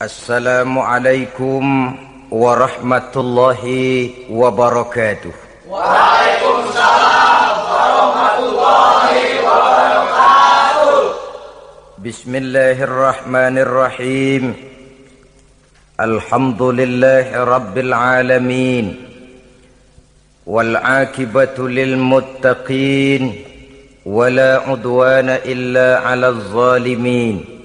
Assalamualaikum warahmatullahi wabarakatuh. Waalaikumsalam warahmatullahi wabarakatuh. Bismillahirrahmanirrahim. Alhamdulillahi rabbil alamin. Wal aqibatu lil muttaqin. Wala udwana illa 'alal zalimin.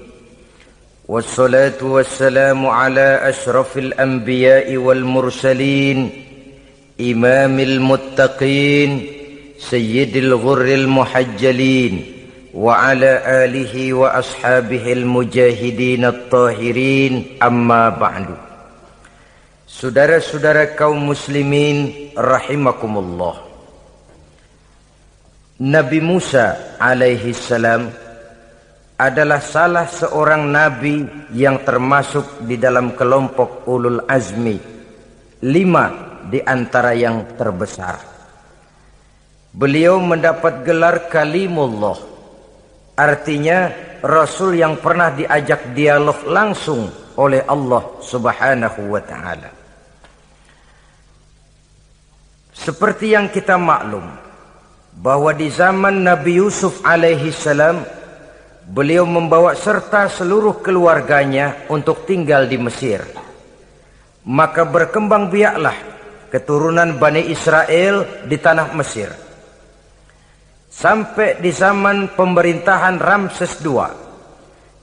والصلاة والسلام على أشرف الأنبياء والمرسلين إمام المتقين سيد الغر المحجلين وعلى آله وأصحابه المجاهدين الطاهرين أما بعد. Saudara-saudara kaum muslimin rahimakumullah. Nabi Musa alaihi salam adalah salah seorang nabi yang termasuk di dalam kelompok ulul azmi, 5 di antara yang terbesar. Beliau mendapat gelar kalimullah, artinya rasul yang pernah diajak dialog langsung oleh Allah subhanahu wa ta'ala. Seperti yang kita maklum bahwa di zaman Nabi Yusuf alaihi salam, beliau membawa serta seluruh keluarganya untuk tinggal di Mesir. Maka berkembang biaklah keturunan Bani Israel di tanah Mesir. Sampai di zaman pemerintahan Ramses II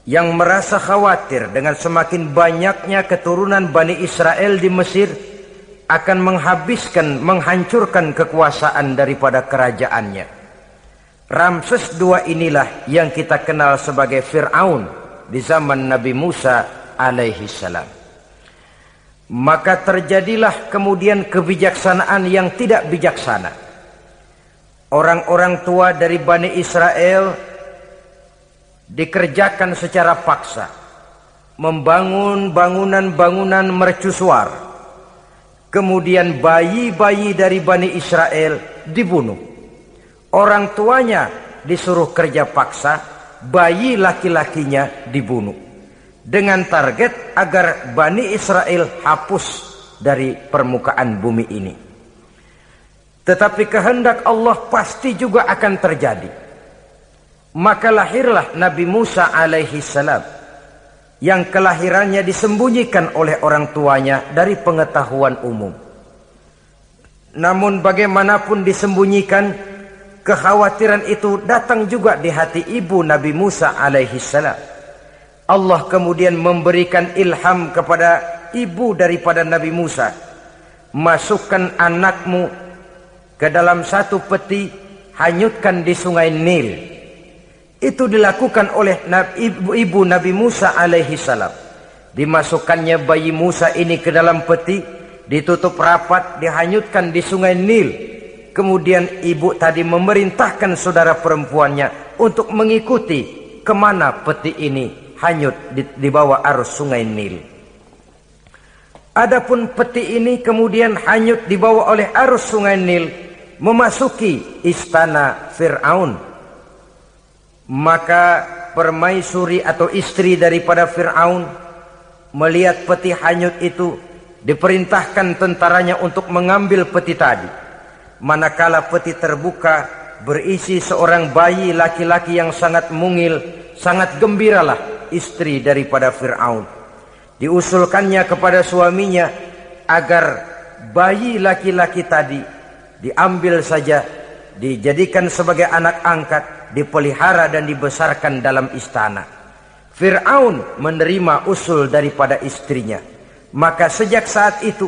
yang merasa khawatir dengan semakin banyaknya keturunan Bani Israel di Mesir akan menghancurkan kekuasaan daripada kerajaannya. Ramses II inilah yang kita kenal sebagai Fir'aun di zaman Nabi Musa alaihi salam. Maka terjadilah kemudian kebijaksanaan yang tidak bijaksana. Orang-orang tua dari Bani Israel dikerjakan secara paksa, membangun bangunan-bangunan mercusuar. Kemudian bayi-bayi dari Bani Israel dibunuh. Orang tuanya disuruh kerja paksa, bayi laki-lakinya dibunuh. Dengan target agar Bani Israel hapus dari permukaan bumi ini. Tetapi kehendak Allah pasti juga akan terjadi. Maka lahirlah Nabi Musa alaihi salam, yang kelahirannya disembunyikan oleh orang tuanya dari pengetahuan umum. Namun bagaimanapun disembunyikan, kekhawatiran itu datang juga di hati ibu Nabi Musa alaihi salam. Allah kemudian memberikan ilham kepada ibu daripada Nabi Musa. Masukkan anakmu ke dalam satu peti, hanyutkan di sungai Nil. Itu dilakukan oleh ibu Nabi Musa alaihi salam. Dimasukkannya bayi Musa ini ke dalam peti, ditutup rapat, dihanyutkan di sungai Nil. Kemudian ibu tadi memerintahkan saudara perempuannya untuk mengikuti kemana peti ini hanyut di bawah arus sungai Nil. Adapun peti ini kemudian hanyut dibawa oleh arus sungai Nil memasuki istana Fir'aun. Maka permaisuri atau istri daripada Fir'aun melihat peti hanyut itu, diperintahkan tentaranya untuk mengambil peti tadi. Manakala peti terbuka, berisi seorang bayi laki-laki yang sangat mungil, sangat gembiralah istri daripada Fir'aun. Diusulkannya kepada suaminya agar bayi laki-laki tadi diambil saja, dijadikan sebagai anak angkat, dipelihara dan dibesarkan dalam istana. Fir'aun menerima usul daripada istrinya. Maka sejak saat itu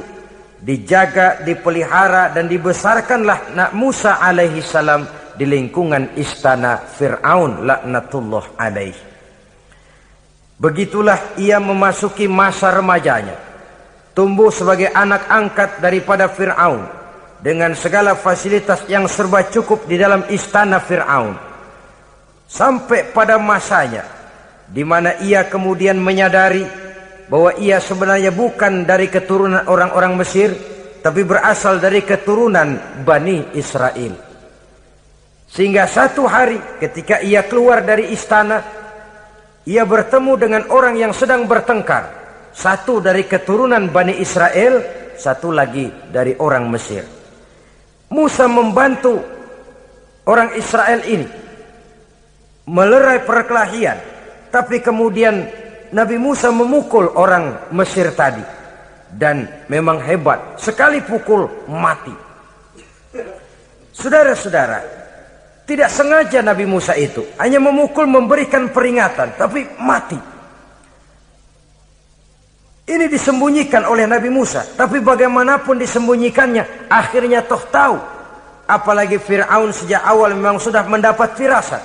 dijaga, dipelihara dan dibesarkanlah Nabi Musa alaihi salam di lingkungan istana Fir'aun laknatullah alaihi. Begitulah ia memasuki masa remajanya, tumbuh sebagai anak angkat daripada Fir'aun dengan segala fasilitas yang serba cukup di dalam istana Fir'aun. Sampai pada masanya di mana ia kemudian menyadari bahwa ia sebenarnya bukan dari keturunan orang-orang Mesir, tapi berasal dari keturunan Bani Israel. Sehingga satu hari ketika ia keluar dari istana, ia bertemu dengan orang yang sedang bertengkar Satu dari keturunan Bani Israel, satu lagi dari orang Mesir. Musa membantu orang Israel ini melerai perkelahian, tapi kemudian Nabi Musa memukul orang Mesir tadi, dan memang hebat, sekali pukul mati. Saudara-saudara, tidak sengaja Nabi Musa itu hanya memukul, memberikan peringatan, tapi mati. Ini disembunyikan oleh Nabi Musa, tapi bagaimanapun disembunyikannya, akhirnya toh tahu. Apalagi Fir'aun sejak awal memang sudah mendapat firasat.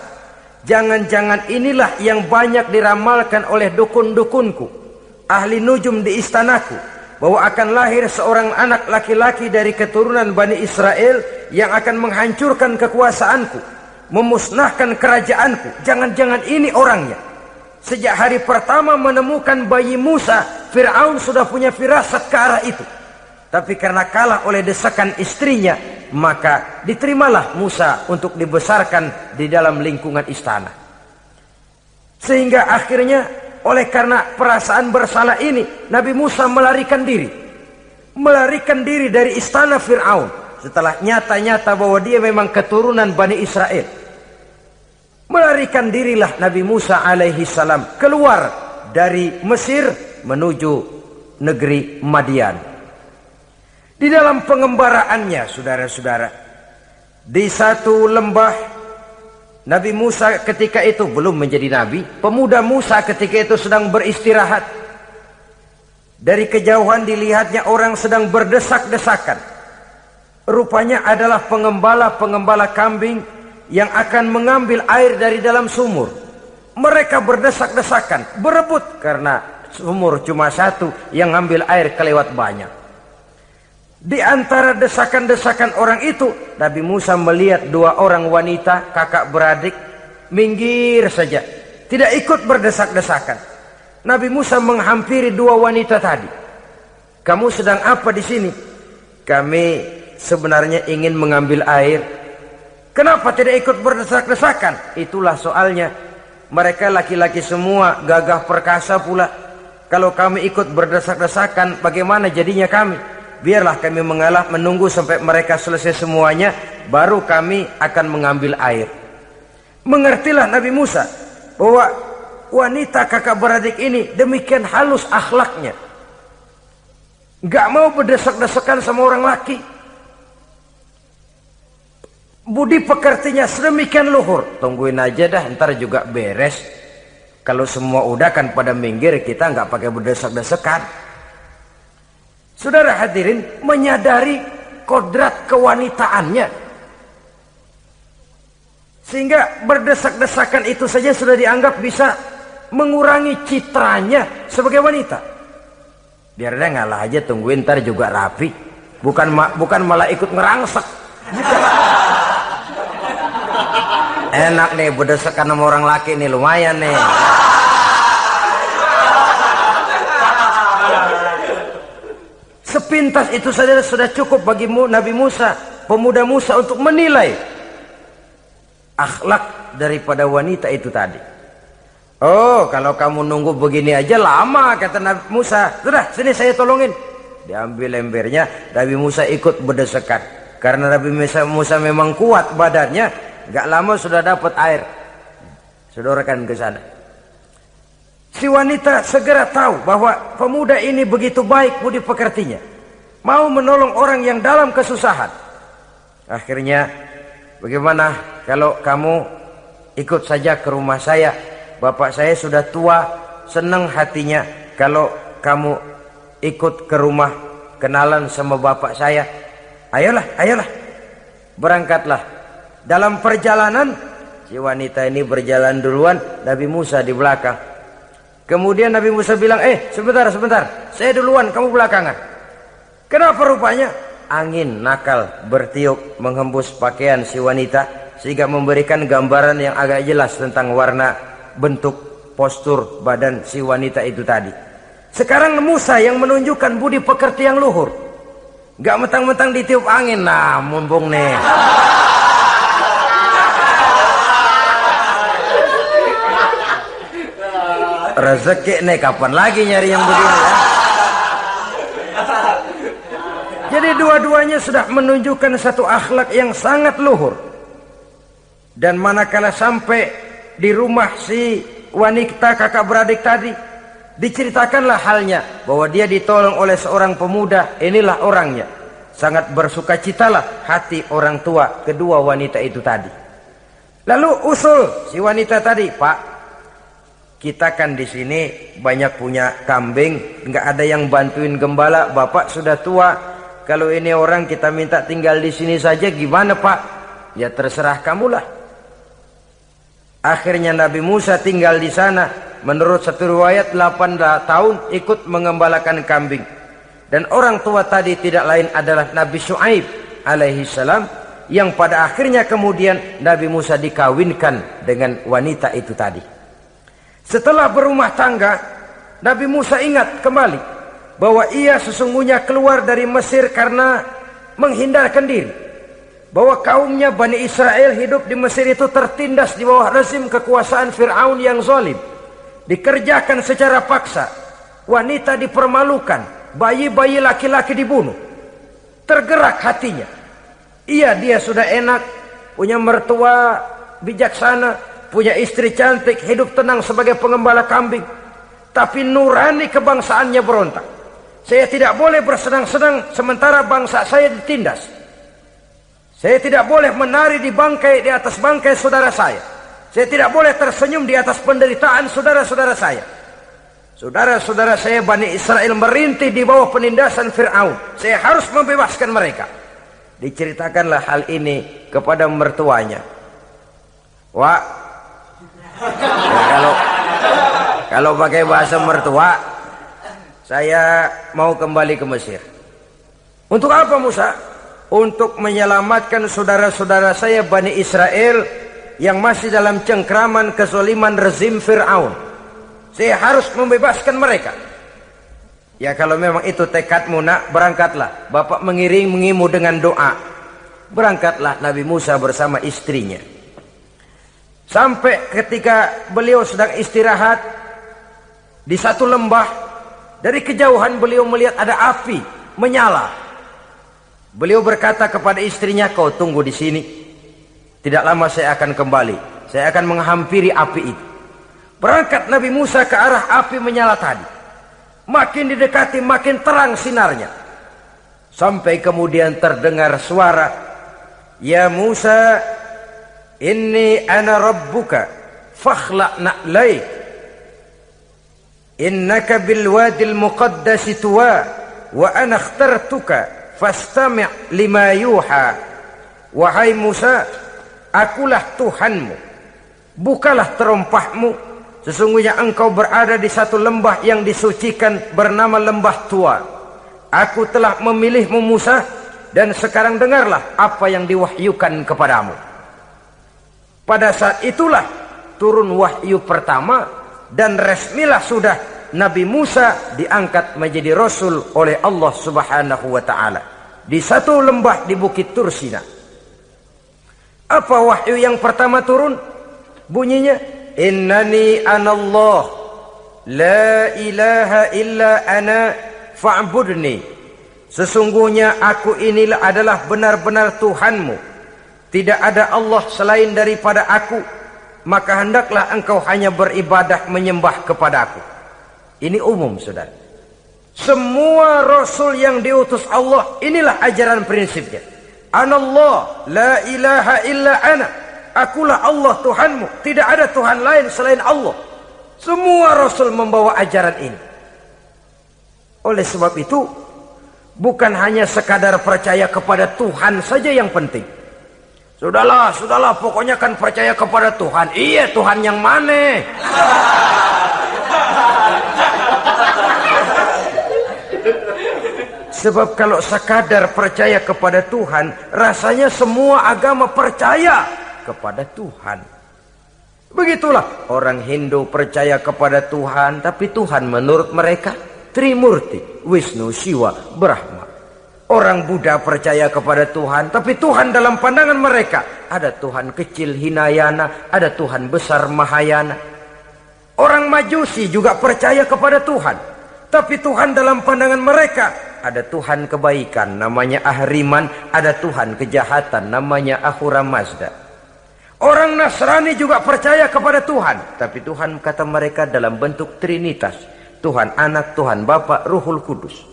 Jangan-jangan inilah yang banyak diramalkan oleh dukun-dukunku, ahli nujum di istanaku, bahwa akan lahir seorang anak laki-laki dari keturunan Bani Israel yang akan menghancurkan kekuasaanku, memusnahkan kerajaanku. Jangan-jangan ini orangnya. Sejak hari pertama menemukan bayi Musa, Fir'aun sudah punya firasat ke arah itu. Tapi karena kalah oleh desakan istrinya, maka diterimalah Musa untuk dibesarkan di dalam lingkungan istana. Sehingga akhirnya oleh karena perasaan bersalah ini, Nabi Musa melarikan diri. Melarikan diri dari istana Fir'aun setelah nyata-nyata bahwa dia memang keturunan Bani Israel. Melarikan dirilah Nabi Musa alaihi salam keluar dari Mesir menuju negeri Madian. Di dalam pengembaraannya, saudara-saudara, di satu lembah, Nabi Musa ketika itu belum menjadi nabi. Pemuda Musa ketika itu sedang beristirahat. Dari kejauhan dilihatnya orang sedang berdesak-desakan. Rupanya adalah pengembala-pengembala kambing yang akan mengambil air dari dalam sumur. Mereka berdesak-desakan, berebut karena sumur cuma satu, yang ambil air kelewat banyak. Di antara desakan-desakan orang itu, Nabi Musa melihat dua orang wanita kakak beradik minggir saja, tidak ikut berdesak-desakan. Nabi Musa menghampiri dua wanita tadi. Kamu sedang apa di sini? Kami sebenarnya ingin mengambil air. Kenapa tidak ikut berdesak-desakan? Itulah soalnya. Mereka laki-laki semua, gagah perkasa pula. Kalau kami ikut berdesak-desakan, bagaimana jadinya kami? Biarlah kami mengalah menunggu sampai mereka selesai semuanya, baru kami akan mengambil air. Mengertilah Nabi Musa bahwa wanita kakak beradik ini demikian halus akhlaknya, gak mau berdesak-desakan sama orang laki. Budi pekertinya sedemikian luhur. Tungguin aja dah, ntar juga beres. Kalau semua udah kan pada minggir, kita gak pakai berdesak-desakan. Saudara hadirin, menyadari kodrat kewanitaannya, sehingga berdesak-desakan itu saja sudah dianggap bisa mengurangi citranya sebagai wanita. Biar dia ngalah aja, tungguin ntar juga rapi. Bukan malah ikut ngerangsek. Enak nih berdesakan sama orang laki nih, lumayan nih. Sepintas itu saja sudah cukup bagi Nabi Musa, pemuda Musa, untuk menilai akhlak daripada wanita itu tadi. Oh, kalau kamu nunggu begini aja lama, kata Nabi Musa. Sudah, sini saya tolongin. Diambil embernya, Nabi Musa ikut berdesakan. Karena Nabi Musa memang kuat badannya, gak lama sudah dapat air. Sodorkan ke sana. Si wanita segera tahu bahwa pemuda ini begitu baik budi pekertinya, mau menolong orang yang dalam kesusahan. Akhirnya, bagaimana kalau kamu ikut saja ke rumah saya? Bapak saya sudah tua, senang hatinya kalau kamu ikut ke rumah, kenalan sama bapak saya. Ayolah, ayolah, berangkatlah. Dalam perjalanan, si wanita ini berjalan duluan, Nabi Musa di belakang. Kemudian Nabi Musa bilang, sebentar, saya duluan, kamu belakangan. Kenapa rupanya? Angin nakal bertiup menghembus pakaian si wanita, sehingga memberikan gambaran yang agak jelas tentang warna, bentuk, postur badan si wanita itu tadi. Sekarang Musa yang menunjukkan budi pekerti yang luhur. Gak mentang-mentang ditiup angin, nah mumpung nih. Rezeki nih, kapan lagi nyari yang begini ya? Jadi dua-duanya sudah menunjukkan satu akhlak yang sangat luhur. Dan manakala sampai di rumah si wanita kakak beradik tadi, diceritakanlah halnya bahwa dia ditolong oleh seorang pemuda. Inilah orangnya. Sangat bersukacitalah hati orang tua kedua wanita itu tadi. Lalu usul si wanita tadi, Pak, kita kan di sini banyak punya kambing, nggak ada yang bantuin gembala. Bapak sudah tua. Kalau ini orang kita minta tinggal di sini saja, gimana Pak? Ya terserah kamulah. Akhirnya Nabi Musa tinggal di sana. Menurut satu riwayat 8 tahun ikut mengembalakan kambing. Dan orang tua tadi tidak lain adalah Nabi Syuaib alaihi salam, yang pada akhirnya kemudian Nabi Musa dikawinkan dengan wanita itu tadi. Setelah berumah tangga, Nabi Musa ingat kembali bahwa ia sesungguhnya keluar dari Mesir karena menghindarkan diri. Bahwa kaumnya Bani Israel hidup di Mesir itu tertindas di bawah rezim kekuasaan Fir'aun yang zalim. Dikerjakan secara paksa, wanita dipermalukan, bayi-bayi laki-laki dibunuh. Tergerak hatinya. Dia sudah enak, punya mertua bijaksana, punya istri cantik, hidup tenang sebagai pengembala kambing. Tapi nurani kebangsaannya berontak. Saya tidak boleh bersenang-senang sementara bangsa saya ditindas. Saya tidak boleh menari di atas bangkai saudara saya. Saya tidak boleh tersenyum di atas penderitaan saudara-saudara saya. Saudara-saudara saya Bani Israel merintih di bawah penindasan Fir'aun. Saya harus membebaskan mereka. Diceritakanlah hal ini kepada mertuanya. Wah, ya kalau pakai bahasa mertua, saya mau kembali ke Mesir. Untuk apa Musa? Untuk menyelamatkan saudara-saudara saya Bani Israel yang masih dalam cengkraman kezaliman rezim Fir'aun. Saya harus membebaskan mereka. Ya kalau memang itu tekadmu nak, berangkatlah. Bapak mengiringimu dengan doa. Berangkatlah Nabi Musa bersama istrinya. Sampai ketika beliau sedang istirahat di satu lembah, dari kejauhan beliau melihat ada api menyala. Beliau berkata kepada istrinya, kau tunggu di sini. Tidak lama saya akan kembali. Saya akan menghampiri api itu. Berangkat Nabi Musa ke arah api menyala tadi. Makin didekati makin terang sinarnya. Sampai kemudian terdengar suara, ya Musa, inni ana rabbuka fakhla' na'laik. Innaka bil wadil muqaddasi tuwa wa ana ikhtartuka fastami' lima yuha. Wahai Musa, akulah Tuhanmu, bukalah terompahmu. Sesungguhnya engkau berada di satu lembah yang disucikan bernama lembah tua. Aku telah memilihmu Musa, dan sekarang dengarlah apa yang diwahyukan kepadamu. Pada saat itulah turun wahyu pertama, dan resmilah sudah Nabi Musa diangkat menjadi Rasul oleh Allah Subhanahu wa ta'ala. Di satu lembah di Bukit Tursina. Apa wahyu yang pertama turun? Bunyinya, innani anallah la ilaha illa ana fa'budni. Sesungguhnya aku inilah adalah benar-benar Tuhanmu. Tidak ada Allah selain daripada aku. Maka hendaklah engkau hanya beribadah menyembah kepada aku. Ini umum saudara. Semua Rasul yang diutus Allah, inilah ajaran prinsipnya. Anallah la ilaha illa ana. Akulah Allah Tuhanmu, tidak ada Tuhan lain selain Allah. Semua Rasul membawa ajaran ini. Oleh sebab itu, bukan hanya sekadar percaya kepada Tuhan saja yang penting. Sudahlah, pokoknya kan percaya kepada Tuhan. Iya, Tuhan yang mana? Sebab kalau sekadar percaya kepada Tuhan, rasanya semua agama percaya kepada Tuhan. Begitulah orang Hindu percaya kepada Tuhan, tapi Tuhan menurut mereka Trimurti, Wisnu, Siwa, Brahma. Orang Buddha percaya kepada Tuhan, tapi Tuhan dalam pandangan mereka ada Tuhan kecil Hinayana, ada Tuhan besar Mahayana. Orang Majusi juga percaya kepada Tuhan, tapi Tuhan dalam pandangan mereka ada Tuhan kebaikan namanya Ahriman, ada Tuhan kejahatan namanya Ahura Mazda. Orang Nasrani juga percaya kepada Tuhan, tapi Tuhan kata mereka dalam bentuk Trinitas. Tuhan Anak, Tuhan Bapa, Ruhul Kudus.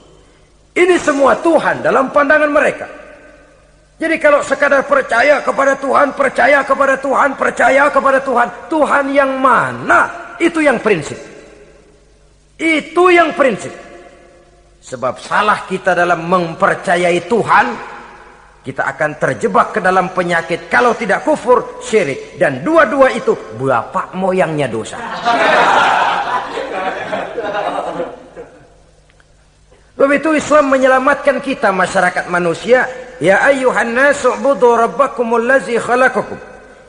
Ini semua Tuhan dalam pandangan mereka. Jadi kalau sekadar percaya kepada Tuhan, percaya kepada Tuhan, percaya kepada Tuhan, Tuhan yang mana? Itu yang prinsip. Itu yang prinsip. Sebab salah kita dalam mempercayai Tuhan, kita akan terjebak ke dalam penyakit. Kalau tidak kufur, syirik. Dan dua-dua itu bapak moyangnya dosa. Sebab itu Islam menyelamatkan kita masyarakat manusia. Ya ayyuhan nasu ubudu rabbakumul ladzi khalaqakum.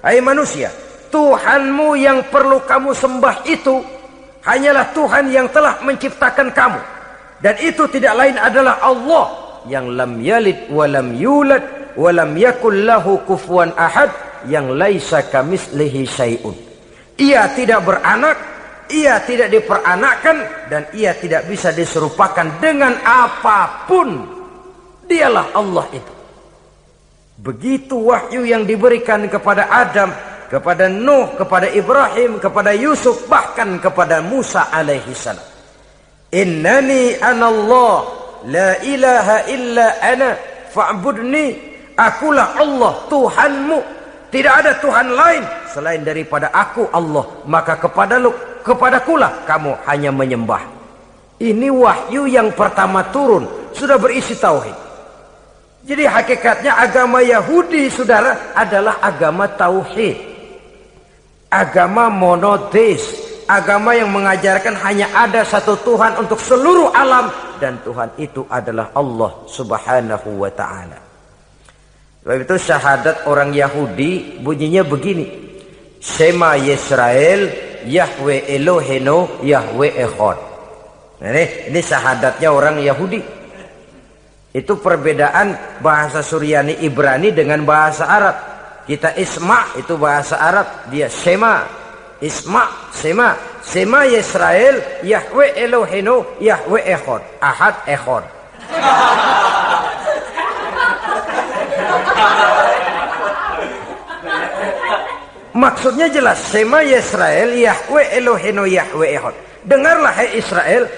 Hai manusia, Tuhanmu yang perlu kamu sembah itu hanyalah Tuhan yang telah menciptakan kamu. Dan itu tidak lain adalah Allah yang lam yalid wa lam yulad wa lam yakul lahu kufuwan ahad, yang laisa kamitslihi syai'un. Ia tidak beranak, ia tidak diperanakkan, dan ia tidak bisa diserupakan dengan apapun. Dialah Allah itu. Begitu wahyu yang diberikan kepada Adam, kepada Nuh, kepada Ibrahim, kepada Yusuf, bahkan kepada Musa alaihi salam. Innani anallah la ilaha illa ana fa'budni. Akulah Allah Tuhanmu, tidak ada Tuhan lain selain daripada aku Allah, maka kepadakulah kamu hanya menyembah. Ini wahyu yang pertama turun, sudah berisi tauhid. Jadi hakikatnya agama Yahudi, saudara, adalah agama tauhid, agama monoteis, agama yang mengajarkan hanya ada satu Tuhan untuk seluruh alam, dan Tuhan itu adalah Allah subhanahu wa ta'ala. Sebab itu syahadat orang Yahudi bunyinya begini: Shema Yisrael Yahweh Elohenu Yahweh Echad. Ini syahadatnya orang Yahudi. Itu perbedaan bahasa Suryani Ibrani dengan bahasa Arab. Kita Isma itu bahasa Arab, dia Shema. Isma, Shema. Shema Yisrael Yahweh Elohenu Yahweh Echad. Ahad Echad. Maksudnya jelas, Shema Yisrael Yahweh Elohenu Yahweh Echad. Dengarlah hai Israel,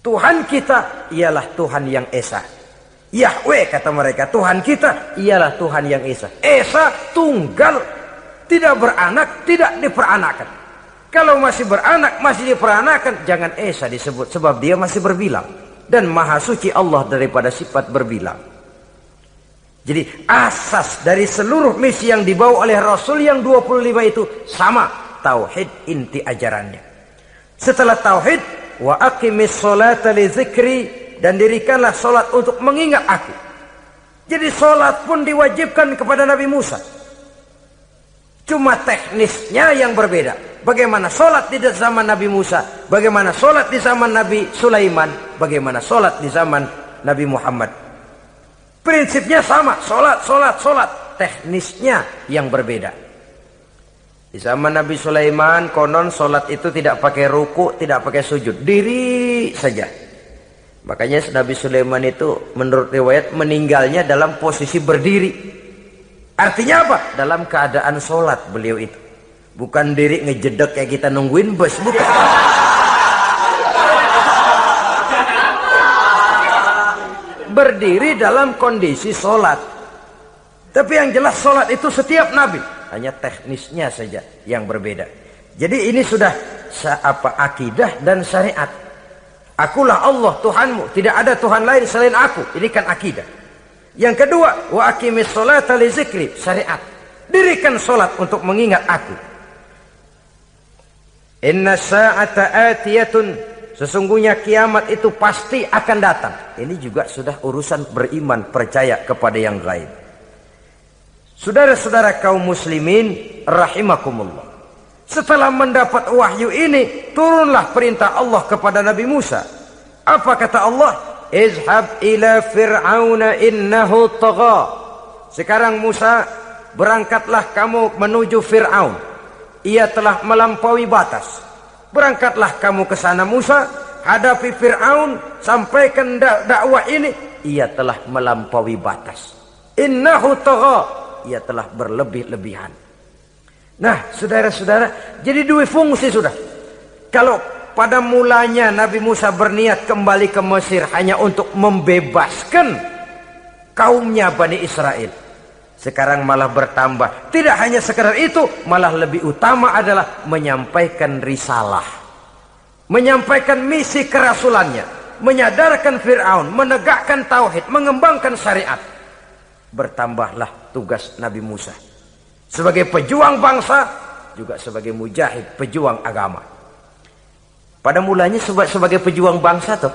Tuhan kita ialah Tuhan yang Esa. Yahweh kata mereka, Tuhan kita ialah Tuhan yang Esa. Esa tunggal, tidak beranak, tidak diperanakan. Kalau masih beranak, masih diperanakan, jangan Esa disebut, sebab dia masih berbilang. Dan maha suci Allah daripada sifat berbilang. Jadi asas dari seluruh misi yang dibawa oleh Rasul yang 25 itu sama, tauhid inti ajarannya. Setelah tauhid, wa aqimis sholata li dzikri, dan dirikanlah solat untuk mengingat aku. Jadi solat pun diwajibkan kepada Nabi Musa. Cuma teknisnya yang berbeda. Bagaimana solat di zaman Nabi Musa, bagaimana solat di zaman Nabi Sulaiman, bagaimana solat di zaman Nabi Muhammad. Prinsipnya sama, solat, solat, solat. Teknisnya yang berbeda. Di zaman Nabi Sulaiman konon solat itu tidak pakai ruku, tidak pakai sujud, diri saja. Makanya Nabi Sulaiman itu menurut riwayat meninggalnya dalam posisi berdiri. Artinya apa? Dalam keadaan solat beliau itu. Bukan diri ngejedek kayak kita nungguin bus, bukan. Berdiri dalam kondisi solat. Tapi yang jelas solat itu setiap Nabi, hanya teknisnya saja yang berbeda. Jadi ini sudah akidah dan syariat. Akulah Allah Tuhanmu, tidak ada Tuhan lain selain aku. Ini kan akidah. Yang kedua, wa aqimis sholata li dzikri, syariat. Dirikan solat untuk mengingat aku. Inna sa'ata atiyatun, sesungguhnya kiamat itu pasti akan datang. Ini juga sudah urusan beriman, percaya kepada yang gaib. Saudara-saudara kaum muslimin rahimakumullah. Setelah mendapat wahyu ini, turunlah perintah Allah kepada Nabi Musa. Apa kata Allah? Izhab ila fir'auna innahu tagha. Sekarang Musa, berangkatlah kamu menuju Fir'aun. Ia telah melampaui batas. Berangkatlah kamu ke sana Musa, hadapi Fir'aun, sampaikan dakwah ini, ia telah melampaui batas. Innahu tagha, ia telah berlebih-lebihan. Nah, saudara-saudara, jadi dua fungsi sudah. Kalau pada mulanya Nabi Musa berniat kembali ke Mesir hanya untuk membebaskan kaumnya Bani Israel, sekarang malah bertambah. Tidak hanya sekedar itu, malah lebih utama adalah menyampaikan risalah, menyampaikan misi kerasulannya, menyadarkan Fir'aun, menegakkan tauhid, mengembangkan syariat. Bertambahlah tugas Nabi Musa sebagai pejuang bangsa, juga sebagai mujahid, pejuang agama. Pada mulanya sebagai pejuang bangsa tuh.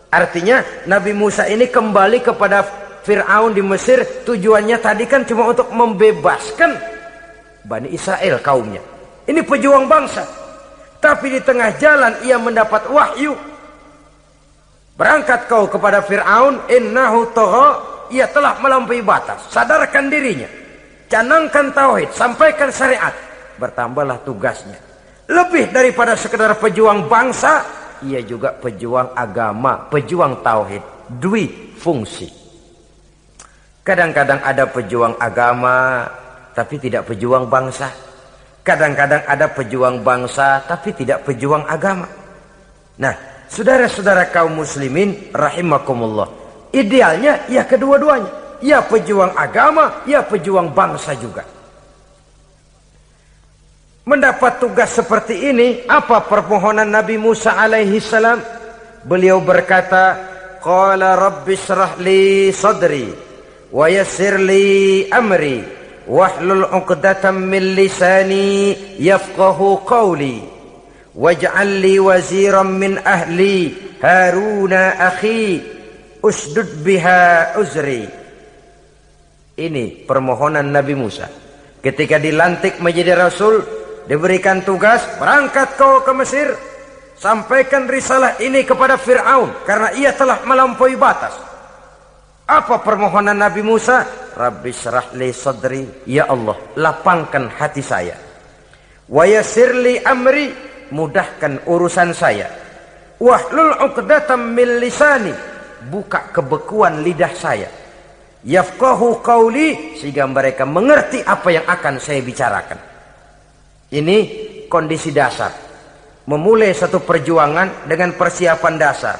Artinya Nabi Musa ini kembali kepada Fir'aun di Mesir, tujuannya tadi kan cuma untuk membebaskan Bani Israel kaumnya. Ini pejuang bangsa. Tapi di tengah jalan ia mendapat wahyu. Berangkat kau kepada Fir'aun, innahu tagha, ia telah melampaui batas. Sadarkan dirinya, canangkan tauhid, sampaikan syariat. Bertambahlah tugasnya. Lebih daripada sekedar pejuang bangsa, ia juga pejuang agama, pejuang tauhid. Dwi fungsi. Kadang-kadang ada pejuang agama tapi tidak pejuang bangsa. Kadang-kadang ada pejuang bangsa tapi tidak pejuang agama. Nah, saudara-saudara kaum muslimin rahimakumullah, idealnya ya kedua-duanya. Ya pejuang agama, ya pejuang bangsa juga. Mendapat tugas seperti ini, apa permohonan Nabi Musa alaihi salam? Beliau berkata, qala rabbi shrah li sadri wa yassir li amri wahlul 'uqdatam min lisani yafqahu qawli waj'al li waziran min ahli Haruna akhi usdud biha uzri. Ini permohonan Nabi Musa ketika dilantik menjadi rasul. Diberikan tugas, berangkat kau ke Mesir, sampaikan risalah ini kepada Fir'aun, karena ia telah melampaui batas. Apa permohonan Nabi Musa? Rabbi syrah li sadri, ya Allah, lapangkan hati saya. Wa yassir li amri, mudahkan urusan saya. Wahlul 'uqdatam min lisani, buka kebekuan lidah saya. Yafqahu qawli, sehingga mereka mengerti apa yang akan saya bicarakan. Ini kondisi dasar. Memulai satu perjuangan dengan persiapan dasar.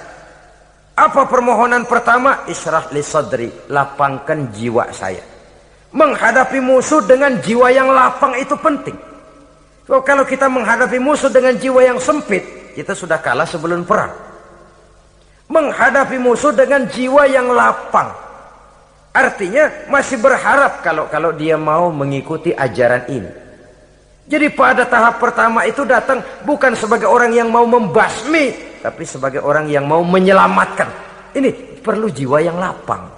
Apa permohonan pertama? Isyrah li sadri, lapangkan jiwa saya. Menghadapi musuh dengan jiwa yang lapang itu penting. So, kalau kita menghadapi musuh dengan jiwa yang sempit, kita sudah kalah sebelum perang. Menghadapi musuh dengan jiwa yang lapang, artinya masih berharap kalau dia mau mengikuti ajaran ini. Jadi pada tahap pertama itu datang bukan sebagai orang yang mau membasmi, tapi sebagai orang yang mau menyelamatkan. Ini perlu jiwa yang lapang.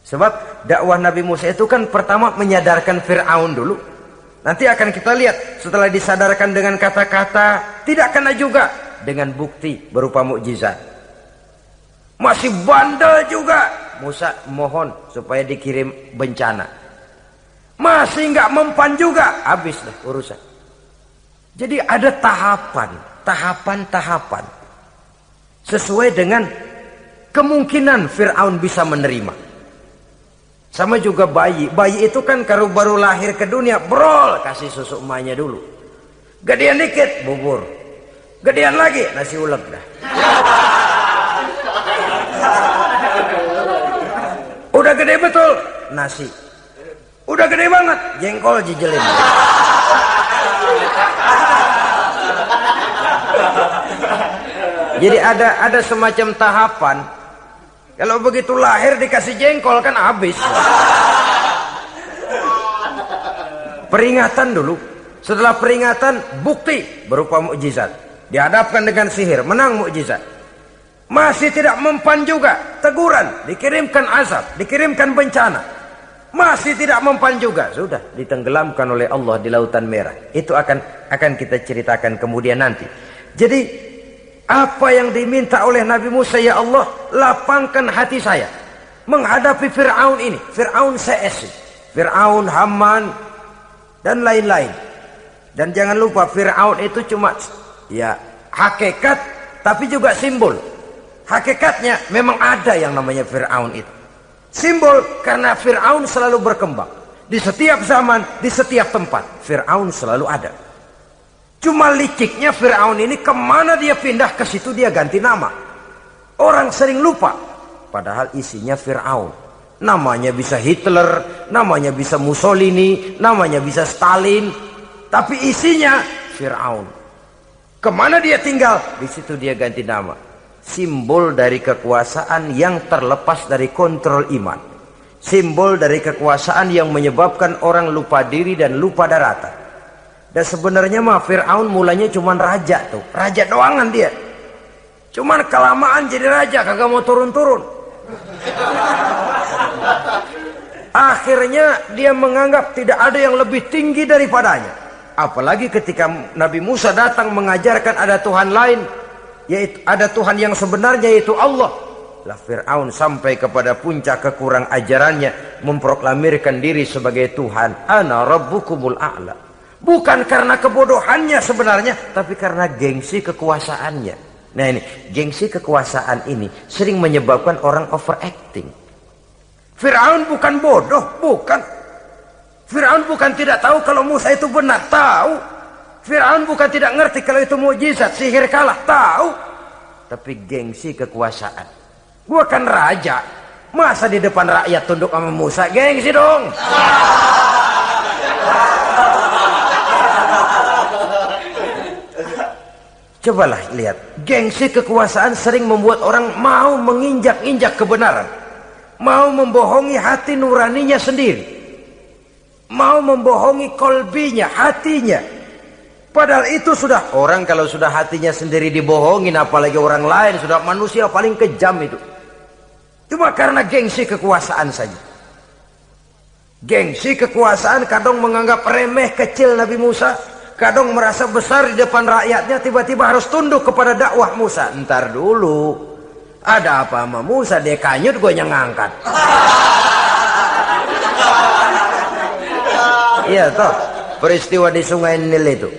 Sebab dakwah Nabi Musa itu kan pertama menyadarkan Fir'aun dulu. Nanti akan kita lihat setelah disadarkan dengan kata-kata, tidak kena juga dengan bukti berupa mukjizat. Masih bandel juga. Musa mohon supaya dikirim bencana. Masih nggak mempan juga, habis dah urusan. Jadi ada tahapan sesuai dengan kemungkinan Fir'aun bisa menerima. Sama juga bayi itu kan kalau baru lahir ke dunia, brol, kasih susu emaknya dulu. Gedean dikit, bubur. Gedean lagi, nasi uleg dah. Udah gede betul, nasi. Udah gede banget, jengkol jijelin. Jadi ada semacam tahapan. Kalau begitu lahir dikasih jengkol kan habis. Peringatan dulu. Setelah peringatan, bukti berupa mukjizat. Dihadapkan dengan sihir, menang mukjizat. Masih tidak mempan juga, teguran, dikirimkan azab, dikirimkan bencana. Masih tidak mempan juga, sudah ditenggelamkan oleh Allah di Lautan Merah. Itu akan kita ceritakan kemudian nanti. Jadi apa yang diminta oleh Nabi Musa, ya Allah, lapangkan hati saya menghadapi Fir'aun ini. Fir'aun CS, Fir'aun, Haman, dan lain-lain. Dan jangan lupa Fir'aun itu cuma ya hakikat tapi juga simbol. Hakikatnya memang ada yang namanya Fir'aun itu. Simbol karena Fir'aun selalu berkembang. Di setiap zaman, di setiap tempat, Fir'aun selalu ada. Cuma liciknya Fir'aun ini kemana dia pindah, ke situ dia ganti nama. Orang sering lupa. Padahal isinya Fir'aun. Namanya bisa Hitler, namanya bisa Mussolini, namanya bisa Stalin. Tapi isinya Fir'aun. Kemana dia tinggal, di situ dia ganti nama. Simbol dari kekuasaan yang terlepas dari kontrol iman. Simbol dari kekuasaan yang menyebabkan orang lupa diri dan lupa daratan. Dan sebenarnya mah Fir'aun mulanya cuman raja tuh. Raja doangan dia. Cuman kelamaan jadi raja, kagak mau turun-turun. Akhirnya dia menganggap tidak ada yang lebih tinggi daripadanya. Apalagi ketika Nabi Musa datang mengajarkan ada Tuhan lain, yaitu ada Tuhan yang sebenarnya, yaitu Allah. Lah Fir'aun sampai kepada puncak kekurang ajarannya, memproklamirkan diri sebagai Tuhan. Ana rabbukumul a'la. Bukan karena kebodohannya sebenarnya, tapi karena gengsi kekuasaannya. Nah ini, gengsi kekuasaan ini sering menyebabkan orang overacting. Fir'aun bukan bodoh, bukan. Fir'aun bukan tidak tahu kalau Musa itu benar, tahu. Fir'aun bukan tidak ngerti kalau itu mukjizat, sihir kalah, tahu. Tapi gengsi kekuasaan. Gua kan raja, masa di depan rakyat tunduk sama Musa? Gengsi dong. Cobalah lihat, gengsi kekuasaan sering membuat orang mau menginjak-injak kebenaran, mau membohongi hati nuraninya sendiri, mau membohongi kolbinya, hatinya. Padahal itu sudah, orang kalau sudah hatinya sendiri dibohongin, apalagi orang lain, sudah manusia paling kejam itu. Cuma karena gengsi kekuasaan saja. Gengsi kekuasaan kadang menganggap remeh kecil Nabi Musa, kadang merasa besar di depan rakyatnya, tiba-tiba harus tunduk kepada dakwah Musa. Ntar dulu, ada apa sama Musa? Dia kanyut, gue yang ngangkat. Iya toh, peristiwa di Sungai Nil itu.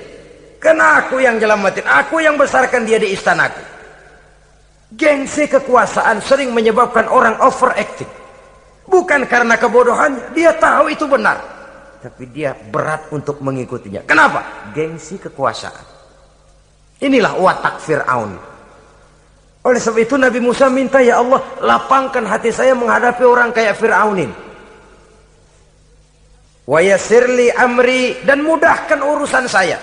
Karena aku yang nyelamatin, aku yang besarkan dia di istanaku. Gengsi kekuasaan sering menyebabkan orang overacting. Bukan karena kebodohannya, dia tahu itu benar, tapi dia berat untuk mengikutinya. Kenapa? Gengsi kekuasaan. Inilah watak Fir'aun. Oleh sebab itu Nabi Musa minta, ya Allah, lapangkan hati saya menghadapi orang kayak Fir'aun ini. Wa yassirli amri, dan mudahkan urusan saya.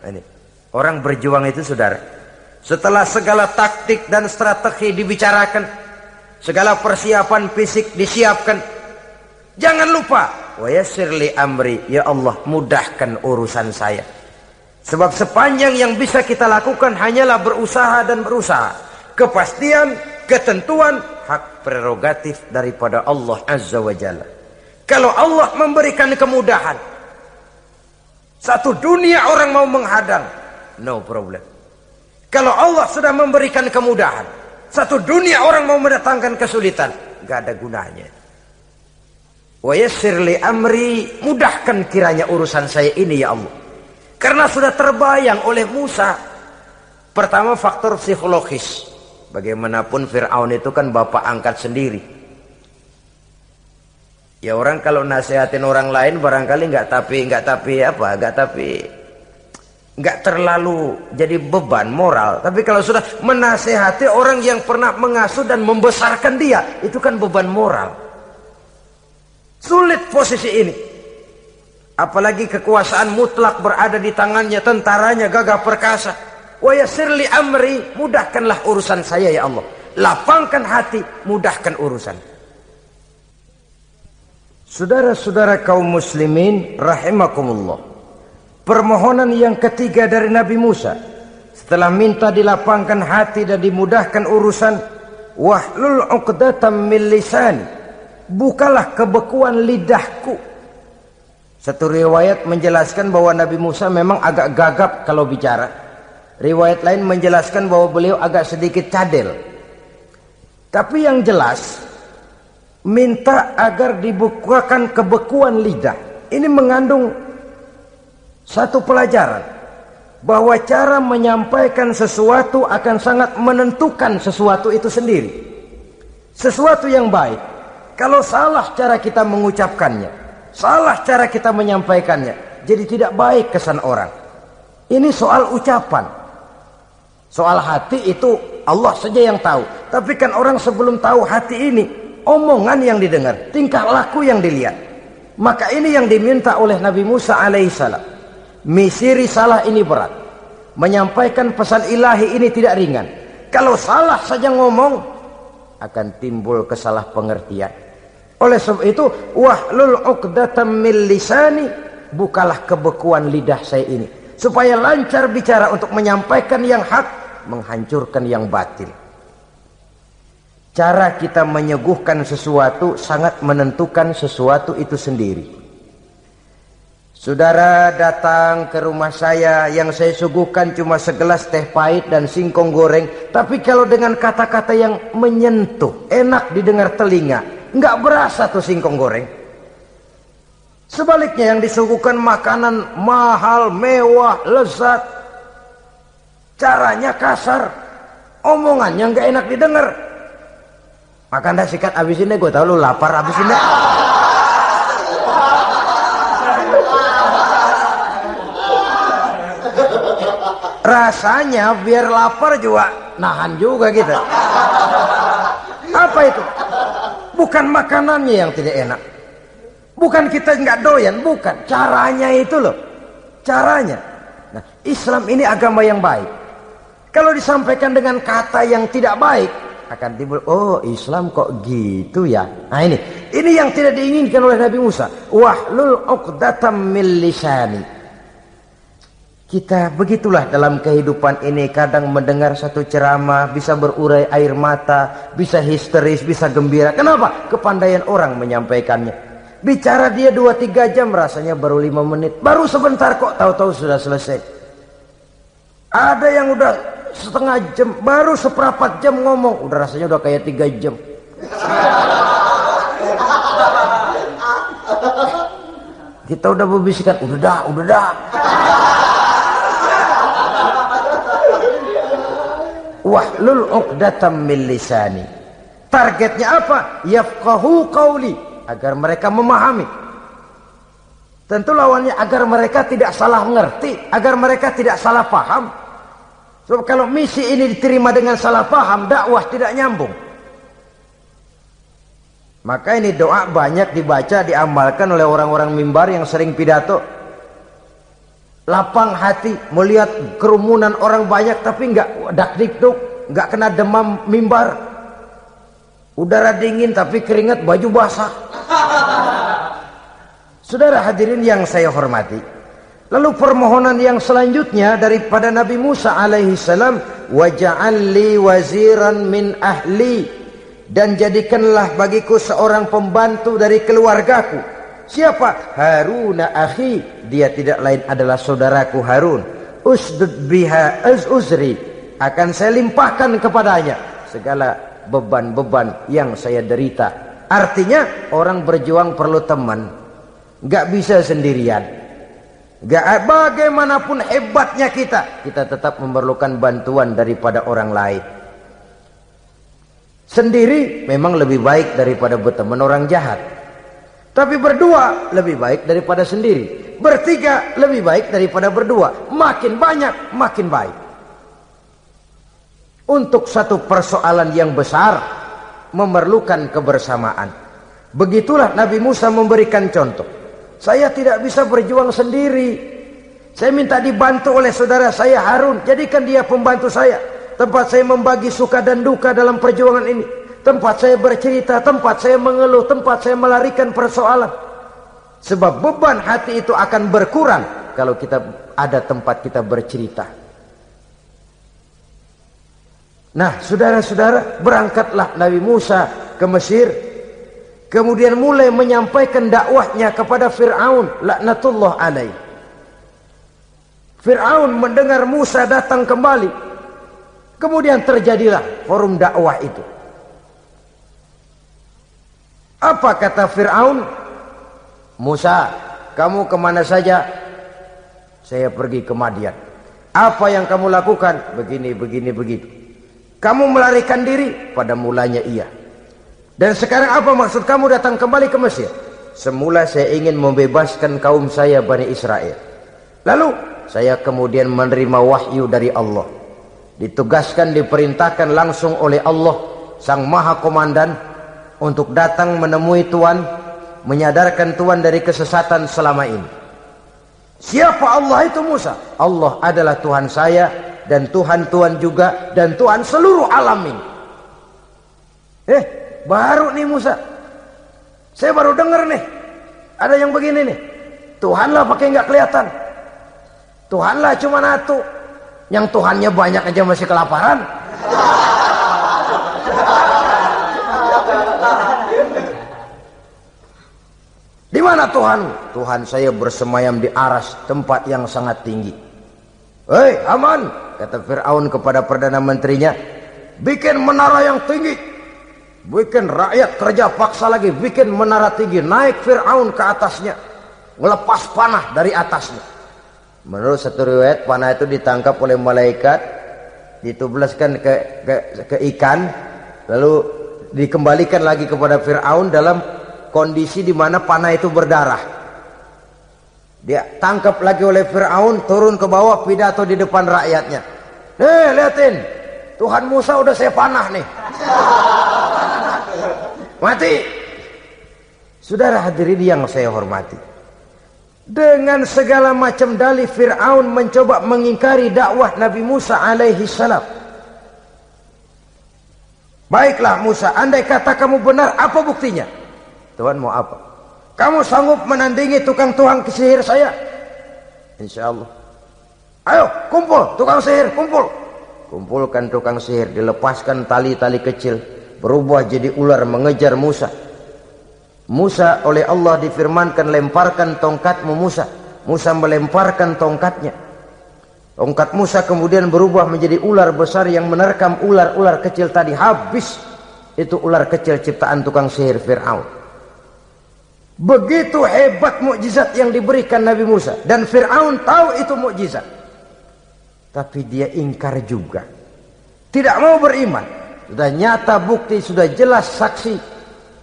Ini orang berjuang itu, saudara. Setelah segala taktik dan strategi dibicarakan, segala persiapan fisik disiapkan, jangan lupa, wa yassirli amri, ya Allah, mudahkan urusan saya. Sebab sepanjang yang bisa kita lakukan hanyalah berusaha dan berusaha. Kepastian, ketentuan, hak prerogatif daripada Allah Azza wa Jalla. Kalau Allah memberikan kemudahan, satu dunia orang mau menghadang, no problem. Kalau Allah sudah memberikan kemudahan, satu dunia orang mau mendatangkan kesulitan, gak ada gunanya. Wa yassirli amri, mudahkan kiranya urusan saya ini ya Allah. Karena sudah terbayang oleh Musa. Pertama, faktor psikologis. Bagaimanapun Fir'aun itu kan bapak angkat sendiri. Ya orang kalau nasihatin orang lain barangkali nggak terlalu jadi beban moral. Tapi kalau sudah menasehati orang yang pernah mengasuh dan membesarkan dia, itu kan beban moral. Sulit posisi ini. Apalagi kekuasaan mutlak berada di tangannya, tentaranya gagah perkasa. Wa yassirli amri, mudahkanlah urusan saya ya Allah. Lapangkan hati, mudahkan urusan. Saudara-saudara kaum muslimin rahimakumullah. Permohonan yang ketiga dari Nabi Musa, setelah minta dilapangkan hati dan dimudahkan urusan, wahlul 'uqdatam min lisani, bukalah kebekuan lidahku. Satu riwayat menjelaskan bahwa Nabi Musa memang agak gagap kalau bicara. Riwayat lain menjelaskan bahwa beliau agak sedikit cadel. Tapi yang jelas, minta agar dibukakan kebekuan lidah. Ini mengandung satu pelajaran. bahwa cara menyampaikan sesuatu akan sangat menentukan sesuatu itu sendiri. Sesuatu yang baik, kalau salah cara kita mengucapkannya, salah cara kita menyampaikannya, jadi tidak baik kesan orang. Ini soal ucapan. Soal hati itu Allah saja yang tahu. Tapi kan orang sebelum tahu hati ini, omongan yang didengar, tingkah laku yang dilihat. Maka ini yang diminta oleh Nabi Musa alaihissalam. Misi risalah ini berat. Menyampaikan pesan ilahi ini tidak ringan. Kalau salah saja ngomong, akan timbul kesalah pengertian. Oleh sebab itu, wahlul 'uqdatam min lisani, bukalah kebekuan lidah saya ini, supaya lancar bicara untuk menyampaikan yang hak, menghancurkan yang batil. Cara kita menyuguhkan sesuatu sangat menentukan sesuatu itu sendiri. Saudara datang ke rumah saya, yang saya suguhkan cuma segelas teh pahit dan singkong goreng, tapi kalau dengan kata-kata yang menyentuh, enak didengar telinga, nggak berasa tuh singkong goreng. Sebaliknya yang disuguhkan makanan mahal, mewah, lezat, caranya kasar, omongannya nggak enak didengar. Maka anda sikat abisin deh, gue tau lu lapar, abisin deh. Rasanya biar lapar juga nahan juga gitu. Apa itu? Bukan makanannya yang tidak enak, bukan kita nggak doyan, bukan, caranya itu loh, caranya. Nah, Islam ini agama yang baik. Kalau disampaikan dengan kata yang tidak baik, akan timbul, oh Islam kok gitu ya. Nah ini yang tidak diinginkan oleh Nabi Musa. Wahlul 'uqdatam min lisani. Kita begitulah dalam kehidupan ini, kadang mendengar satu ceramah bisa berurai air mata, bisa histeris, bisa gembira. Kenapa? Kepandaian orang menyampaikannya. Bicara dia 2-3 jam, rasanya baru 5 menit, baru sebentar kok tahu-tahu sudah selesai. Ada yang udah setengah jam, baru seperempat jam ngomong, udah rasanya udah kayak 3 jam. Kita udah berbisikan, udah dah. Wahlul 'uqdatam min lisani. Targetnya apa? Yafqahu qauli, agar mereka memahami. Tentu lawannya agar mereka tidak salah mengerti, agar mereka tidak salah paham. Sebab kalau misi ini diterima dengan salah paham, dakwah tidak nyambung. Maka ini doa banyak dibaca, diamalkan oleh orang-orang mimbar yang sering pidato. Lapang hati melihat kerumunan orang banyak, tapi nggak dak-dikduk, nggak kena demam mimbar. Udara dingin tapi keringat, baju basah. Saudara hadirin yang saya hormati, lalu permohonan yang selanjutnya daripada Nabi Musa alaihissalam, waj'al li waziran min ahli, dan jadikanlah bagiku seorang pembantu dari keluargaku. Siapa? Haruna akhi, dia tidak lain adalah saudaraku Harun. Usdud biha uzri, akan saya limpahkan kepadanya segala beban-beban yang saya derita. Artinya orang berjuang perlu teman, gak bisa sendirian. Gak, bagaimanapun hebatnya kita tetap memerlukan bantuan daripada orang lain. Sendiri memang lebih baik daripada berteman orang jahat, tapi berdua lebih baik daripada sendiri. Bertiga lebih baik daripada berdua. Makin banyak makin baik. Untuk satu persoalan yang besar memerlukan kebersamaan. Begitulah Nabi Musa memberikan contoh. Saya tidak bisa berjuang sendiri, saya minta dibantu oleh saudara saya Harun. Jadikan dia pembantu saya, tempat saya membagi suka dan duka dalam perjuangan ini, tempat saya bercerita, tempat saya mengeluh, tempat saya melarikan persoalan. Sebab beban hati itu akan berkurang kalau kita ada tempat kita bercerita. Nah, saudara-saudara, berangkatlah Nabi Musa ke Mesir. Kemudian mulai menyampaikan dakwahnya kepada Fir'aun, laknatullah alaih. Fir'aun mendengar Musa datang kembali. Kemudian terjadilah forum dakwah itu. Apa kata Fir'aun? Musa, kamu kemana saja? Saya pergi ke Madian. Apa yang kamu lakukan? Begini, begini, begitu. Kamu melarikan diri? Pada mulanya iya. Dan sekarang apa maksud kamu datang kembali ke Mesir? Semula saya ingin membebaskan kaum saya Bani Israel. Lalu saya kemudian menerima wahyu dari Allah. Ditugaskan, diperintahkan langsung oleh Allah Sang Maha Komandan untuk datang menemui Tuhan, menyadarkan Tuhan dari kesesatan selama ini. Siapa Allah itu Musa? Allah adalah Tuhan saya dan Tuhan juga dan Tuhan seluruh alam ini. Baru nih Musa. Saya baru dengar nih. Ada yang begini nih. Tuhanlah pakai nggak kelihatan. Tuhanlah cuma satu. Yang Tuhannya banyak aja masih kelaparan. Di mana Tuhan? Tuhan saya bersemayam di aras, tempat yang sangat tinggi. Hei Haman, kata Fir'aun kepada Perdana Menterinya, bikin menara yang tinggi. Bikin rakyat kerja paksa lagi, bikin menara tinggi. Naik Fir'aun ke atasnya, ngelepas panah dari atasnya. Menurut satu riwayat, panah itu ditangkap oleh malaikat, ditublaskan ke ikan, lalu dikembalikan lagi kepada Fir'aun dalam kondisi di mana panah itu berdarah. Dia tangkap lagi oleh Fir'aun, turun ke bawah, pidato di depan rakyatnya. Lihatin, Tuhan Musa udah saya panah nih. Mati. Saudara hadirin yang saya hormati, dengan segala macam dalih Fir'aun mencoba mengingkari dakwah Nabi Musa alaihi salam. Baiklah Musa, andai kata kamu benar, apa buktinya? Tuhan mau apa? Kamu sanggup menandingi tukang sihir saya? Insya Allah. Ayo kumpul tukang sihir, kumpul. Kumpulkan tukang sihir, dilepaskan tali-tali kecil, berubah jadi ular mengejar Musa. Musa oleh Allah difirmankan, lemparkan tongkatmu Musa. Musa melemparkan tongkatnya. Tongkat Musa kemudian berubah menjadi ular besar yang menerkam ular-ular kecil tadi. Habis itu ular kecil ciptaan tukang sihir Fir'aun. Begitu hebat mukjizat yang diberikan Nabi Musa, dan Fir'aun tahu itu mukjizat. Tapi dia ingkar juga. Tidak mau beriman. Sudah nyata bukti, sudah jelas saksi,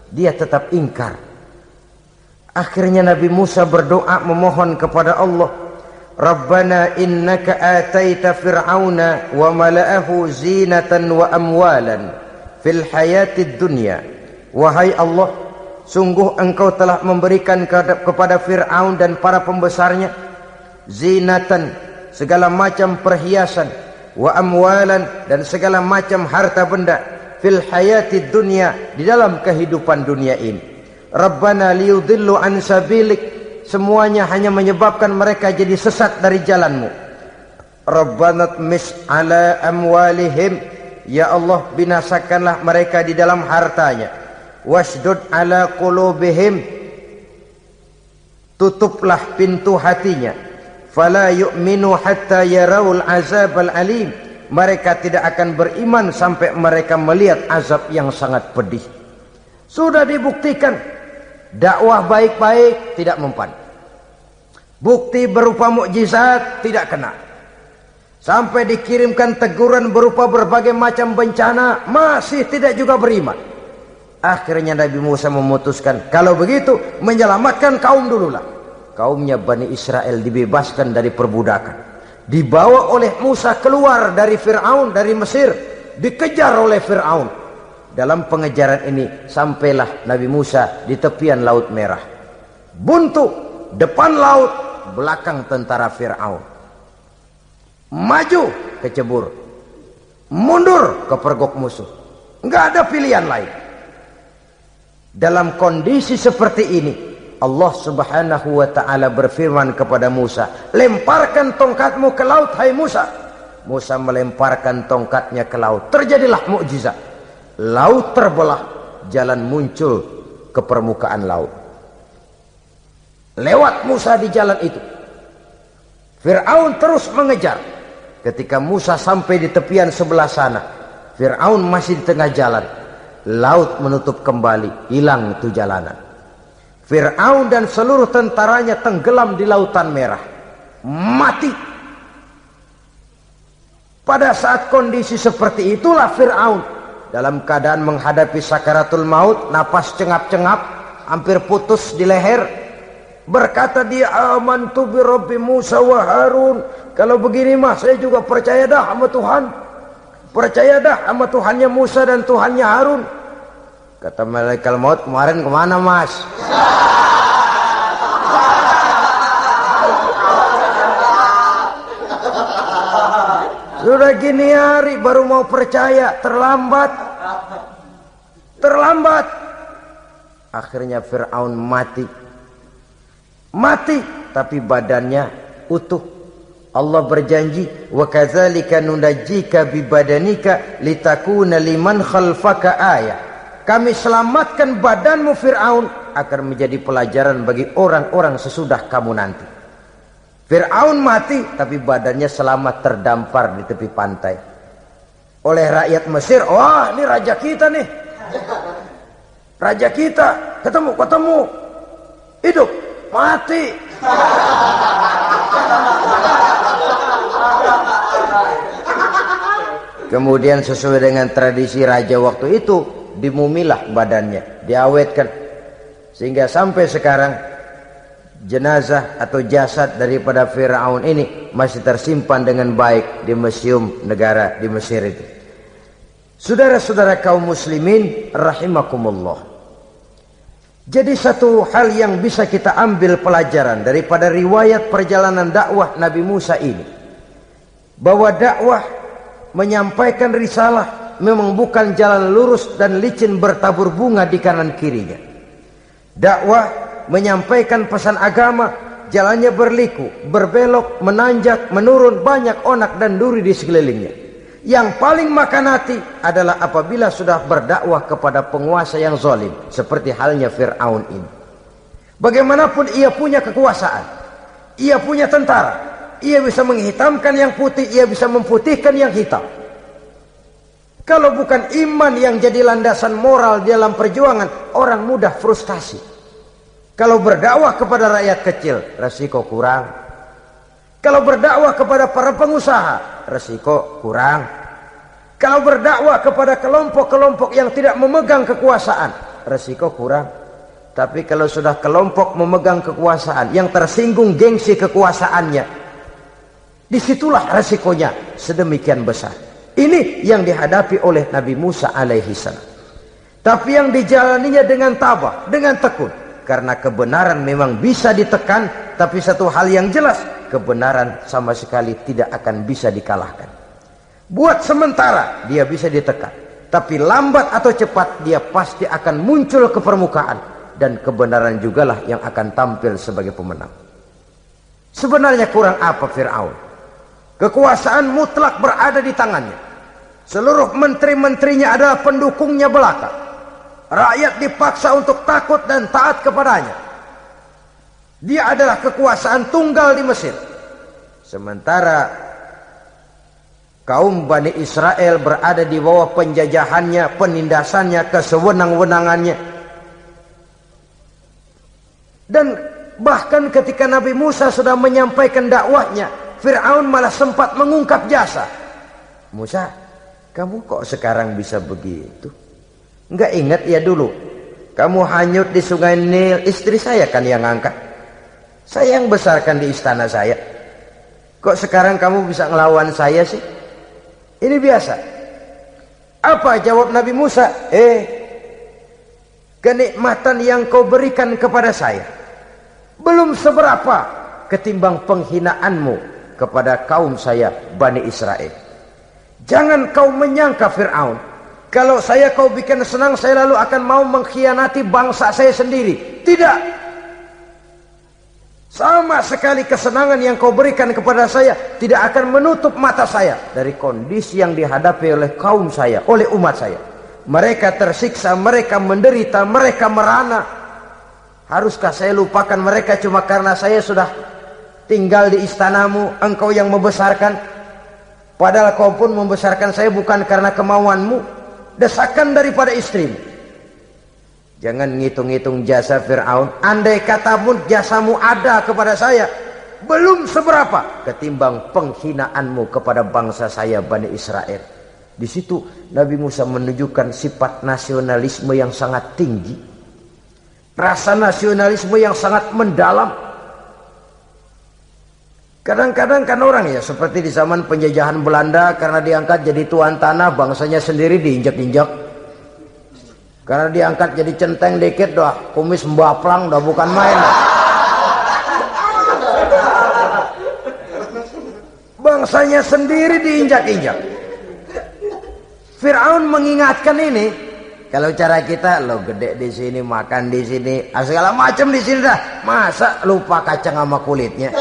dia tetap ingkar. Akhirnya Nabi Musa berdoa memohon kepada Allah, Rabbana innaka ataita fir'auna wa mala'ahu zinatan wa amwalan fil hayatid dunya. Wahai Allah, sungguh engkau telah memberikan kepada Fir'aun dan para pembesarnya zinatan, segala macam perhiasan, wa amwalan, dan segala macam harta benda, fil hayatid dunya, di dalam kehidupan dunia ini. Rabbana liyudillu an sabilik, semuanya hanya menyebabkan mereka jadi sesat dari jalanmu. Rabbana tmis ala amwalihim, ya Allah binasakanlah mereka di dalam hartanya. Wasdud ala qulubihim, tutuplah pintu hatinya. Fala yu'minu hatta yarawul azab al-alim, mereka tidak akan beriman sampai mereka melihat azab yang sangat pedih. Sudah dibuktikan dakwah baik-baik tidak mempan, bukti berupa mukjizat tidak kena, sampai dikirimkan teguran berupa berbagai macam bencana masih tidak juga beriman. Akhirnya Nabi Musa memutuskan, kalau begitu menyelamatkan kaum dululah. Kaumnya Bani Israel dibebaskan dari perbudakan, dibawa oleh Musa keluar dari Fir'aun, dari Mesir, dikejar oleh Fir'aun. Dalam pengejaran ini sampailah Nabi Musa di tepian Laut Merah. Buntu, depan laut, belakang tentara Fir'aun. Maju kecebur, mundur kepergok musuh. Enggak ada pilihan lain. Dalam kondisi seperti ini, Allah subhanahu wa ta'ala berfirman kepada Musa, lemparkan tongkatmu ke laut, hai Musa. Musa melemparkan tongkatnya ke laut. Terjadilah mukjizat. Laut terbelah, jalan muncul ke permukaan laut. Lewat Musa di jalan itu, Fir'aun terus mengejar. Ketika Musa sampai di tepian sebelah sana, Fir'aun masih di tengah jalan. Laut menutup kembali, hilang itu jalanan. Fir'aun dan seluruh tentaranya tenggelam di Lautan Merah, mati. Pada saat kondisi seperti itulah Fir'aun dalam keadaan menghadapi sakaratul maut, napas cengap-cengap, hampir putus di leher, berkata dia, amantu bi Rabbi Musa wa Harun. Kalau begini mah saya juga percaya dah sama Tuhan. Percaya dah sama Tuhannya Musa dan Tuhannya Harun. Kata malaikat maut, kemarin kemana mas? Sudah gini hari baru mau percaya, terlambat. Terlambat. Akhirnya Fir'aun mati. Mati, tapi badannya utuh. Allah berjanji, wa kadzalika nunajjika bi badanika litakuna liman khalfaka ayah. Kami selamatkan badanmu Fir'aun agar menjadi pelajaran bagi orang-orang sesudah kamu nanti. Fir'aun mati, tapi badannya selamat terdampar di tepi pantai oleh rakyat Mesir. Wah, ini raja kita nih, raja kita. Ketemu, hidup, mati. Kemudian sesuai dengan tradisi raja waktu itu, dimumilah badannya, diawetkan, sehingga sampai sekarang jenazah atau jasad daripada Fir'aun ini masih tersimpan dengan baik di museum negara di Mesir itu. Saudara-saudara kaum muslimin rahimakumullah. Jadi satu hal yang bisa kita ambil pelajaran daripada riwayat perjalanan dakwah Nabi Musa ini, bahwa dakwah menyampaikan risalah memang bukan jalan lurus dan licin bertabur bunga di kanan kirinya. Dakwah menyampaikan pesan agama, jalannya berliku, berbelok, menanjak, menurun, banyak onak dan duri di sekelilingnya. Yang paling makan hati adalah apabila sudah berdakwah kepada penguasa yang zalim, seperti halnya Fir'aun ini. Bagaimanapun ia punya kekuasaan, ia punya tentara, ia bisa menghitamkan yang putih, ia bisa memutihkan yang hitam. Kalau bukan iman yang jadi landasan moral dalam perjuangan, orang mudah frustasi. Kalau berdakwah kepada rakyat kecil, resiko kurang. Kalau berdakwah kepada para pengusaha, resiko kurang. Kalau berdakwah kepada kelompok-kelompok yang tidak memegang kekuasaan, resiko kurang. Tapi kalau sudah kelompok memegang kekuasaan, yang tersinggung gengsi kekuasaannya, disitulah resikonya sedemikian besar. Ini yang dihadapi oleh Nabi Musa alaihi salam. Tapi yang dijalaninya dengan tabah, dengan tekun. Karena kebenaran memang bisa ditekan, tapi satu hal yang jelas, kebenaran sama sekali tidak akan bisa dikalahkan. Buat sementara dia bisa ditekan, tapi lambat atau cepat dia pasti akan muncul ke permukaan, dan kebenaran jugalah yang akan tampil sebagai pemenang. Sebenarnya kurang apa Fir'aun? Kekuasaan mutlak berada di tangannya. Seluruh menteri-menterinya adalah pendukungnya belaka. Rakyat dipaksa untuk takut dan taat kepadanya. Dia adalah kekuasaan tunggal di Mesir. Sementara kaum Bani Israel berada di bawah penjajahannya, penindasannya, kesewenang-wenangannya. Dan bahkan ketika Nabi Musa sudah menyampaikan dakwahnya, Fir'aun malah sempat mengungkap jasa. Musa, kamu kok sekarang bisa begitu? Enggak ingat ya dulu kamu hanyut di sungai Nil, istri saya kan yang angkat, saya yang besarkan di istana saya. Kok sekarang kamu bisa ngelawan saya sih? Ini biasa. Apa jawab Nabi Musa? Kenikmatan yang kau berikan kepada saya belum seberapa ketimbang penghinaanmu kepada kaum saya Bani Israel. Jangan kau menyangka Fir'aun, kalau saya kau bikin senang, saya lalu akan mau mengkhianati bangsa saya sendiri. Tidak. Sama sekali kesenangan yang kau berikan kepada saya tidak akan menutup mata saya dari kondisi yang dihadapi oleh kaum saya, oleh umat saya. Mereka tersiksa, mereka menderita, mereka merana. Haruskah saya lupakan mereka cuma karena saya sudah tinggal di istanamu, engkau yang membesarkan? Padahal kau pun membesarkan saya bukan karena kemauanmu. Desakan daripada istrimu. Jangan ngitung-ngitung jasa Fir'aun. Andai katamu jasamu ada kepada saya, belum seberapa ketimbang penghinaanmu kepada bangsa saya Bani Israel. Di situ Nabi Musa menunjukkan sifat nasionalisme yang sangat tinggi, rasa nasionalisme yang sangat mendalam. Kadang-kadang kan orang ya seperti di zaman penjajahan Belanda, karena diangkat jadi tuan tanah, bangsanya sendiri diinjak-injak. Karena diangkat jadi centeng dikit dah, kumis mbaplang dah, bukan main. Bangsanya sendiri diinjak-injak. Fir'aun mengingatkan ini, kalau cara kita lo gede di sini, makan di sini, segala macam di sini dah, masa lupa kacang sama kulitnya.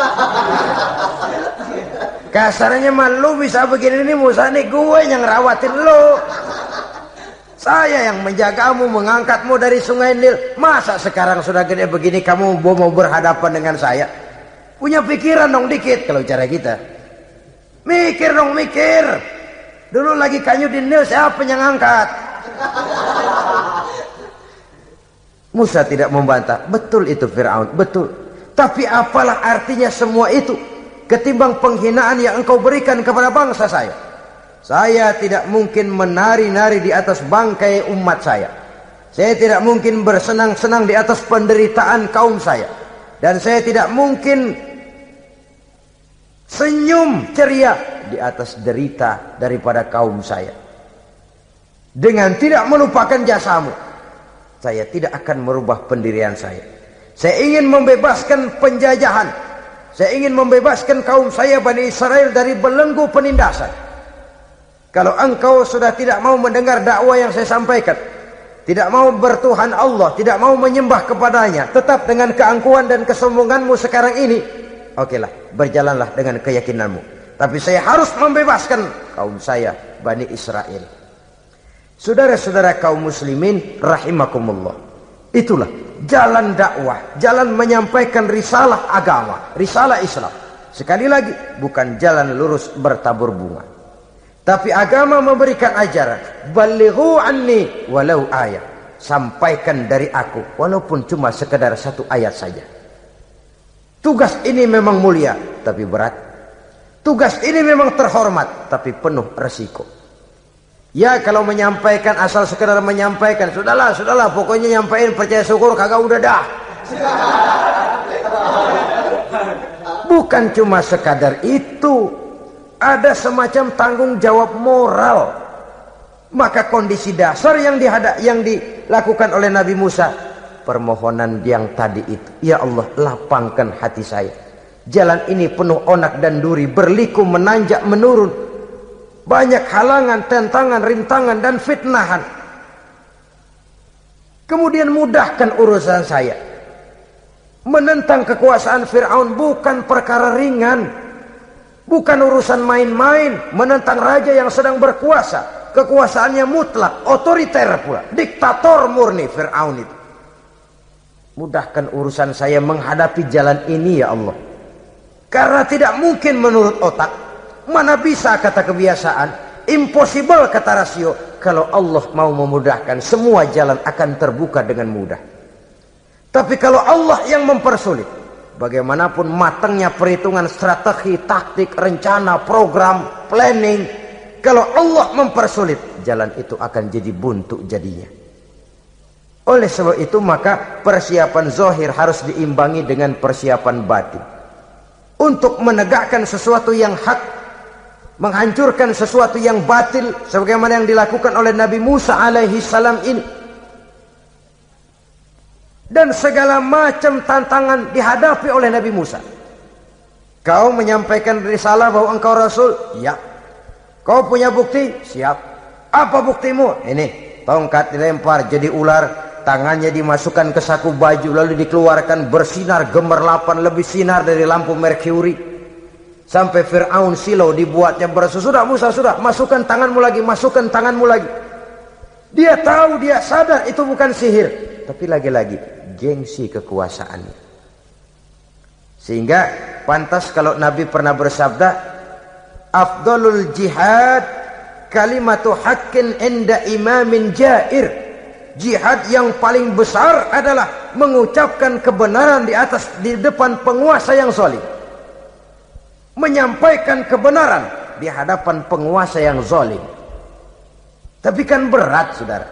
Kasarnya mah lu bisa begini nih, Musa nih, gue yang rawatin lo. Saya yang menjagamu, mengangkatmu dari sungai Nil. Masa sekarang sudah gede begini kamu mau berhadapan dengan saya? Punya pikiran dong dikit kalau cara kita. Mikir dong, mikir. Dulu lagi kanyu di Nil, siapa yang angkat? Musa tidak membantah. Betul itu Fir'aun, betul. Tapi apalah artinya semua itu ketimbang penghinaan yang engkau berikan kepada bangsa saya. Saya tidak mungkin menari-nari di atas bangkai umat saya. Saya tidak mungkin bersenang-senang di atas penderitaan kaum saya. Dan saya tidak mungkin senyum ceria di atas derita daripada kaum saya. Dengan tidak melupakan jasamu, saya tidak akan merubah pendirian saya. Saya ingin membebaskan penjajahan. Saya ingin membebaskan kaum saya Bani Israel dari belenggu penindasan. Kalau engkau sudah tidak mau mendengar dakwah yang saya sampaikan, tidak mau bertuhan Allah, tidak mau menyembah kepadanya, tetap dengan keangkuhan dan kesombonganmu sekarang ini, okelah, berjalanlah dengan keyakinanmu. Tapi saya harus membebaskan kaum saya Bani Israel. Saudara-saudara kaum muslimin rahimakumullah, itulah jalan dakwah, jalan menyampaikan risalah agama, risalah Islam. Sekali lagi, bukan jalan lurus bertabur bunga. Tapi agama memberikan ajaran, balighu anni walau ayat. Sampaikan dari aku, walaupun cuma sekedar satu ayat saja. Tugas ini memang mulia, tapi berat. Tugas ini memang terhormat, tapi penuh resiko. Ya kalau menyampaikan asal sekedar menyampaikan, sudahlah, pokoknya nyampein, percaya syukur, kagak udah dah. Bukan cuma sekadar itu, ada semacam tanggung jawab moral. Maka kondisi dasar yang dilakukan oleh Nabi Musa, permohonan yang tadi itu, ya Allah, lapangkan hati saya. Jalan ini penuh onak dan duri, berliku, menanjak, menurun. Banyak halangan, tentangan, rintangan, dan fitnahan. Kemudian mudahkan urusan saya. Menentang kekuasaan Fir'aun bukan perkara ringan. Bukan urusan main-main. Menentang raja yang sedang berkuasa. Kekuasaannya mutlak, otoriter pula. Diktator murni Fir'aun itu. Mudahkan urusan saya menghadapi jalan ini ya Allah. Karena tidak mungkin menurut otak. Mana bisa kata kebiasaan, impossible kata rasio. Kalau Allah mau memudahkan, semua jalan akan terbuka dengan mudah. Tapi kalau Allah yang mempersulit, bagaimanapun matangnya perhitungan strategi, taktik, rencana, program, planning, kalau Allah mempersulit, jalan itu akan jadi buntu jadinya. Oleh sebab itu maka persiapan zahir harus diimbangi dengan persiapan batin. Untuk menegakkan sesuatu yang hak, menghancurkan sesuatu yang batil, sebagaimana yang dilakukan oleh Nabi Musa alaihi salam ini. Dan segala macam tantangan dihadapi oleh Nabi Musa. Kau menyampaikan risalah bahwa engkau Rasul? Ya. Kau punya bukti? Siap. Apa buktimu? Ini, tongkat dilempar jadi ular, tangannya dimasukkan ke saku baju, lalu dikeluarkan bersinar gemerlapan, lebih sinar dari lampu merkuri. Sampai Fir'aun silau dibuatnya bersudah Musa, sudah, masukkan tanganmu lagi, masukkan tanganmu lagi. Dia tahu, dia sadar itu bukan sihir, tapi lagi-lagi gengsi kekuasaannya. Sehingga pantas kalau Nabi pernah bersabda, afdalul jihad kalimatu haqqin inda imamin jair. Jihad yang paling besar adalah mengucapkan kebenaran di depan penguasa yang zalim. menyampaikan kebenaran di hadapan penguasa yang zalim. Tapi kan berat, saudara,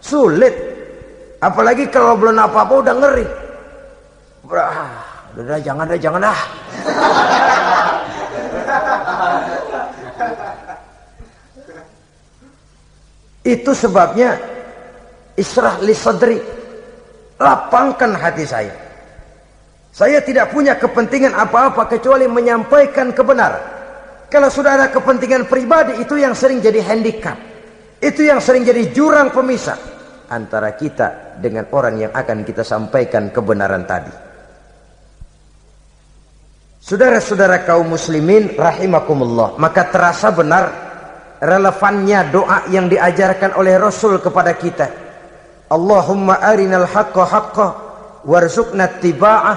sulit, apalagi kalau belum apa-apa udah ngeri. Udah jangan dah. Itu sebabnya Ishrah li sadri, lapangkan hati saya. Saya tidak punya kepentingan apa-apa kecuali menyampaikan kebenaran. Kalau sudah ada kepentingan pribadi, itu yang sering jadi handicap. Itu yang sering jadi jurang pemisah antara kita dengan orang yang akan kita sampaikan kebenaran tadi. Saudara-saudara kaum muslimin rahimakumullah, maka terasa benar relevannya doa yang diajarkan oleh Rasul kepada kita. Allahumma arinal haqqa haqqa warzuqna ittiba'ah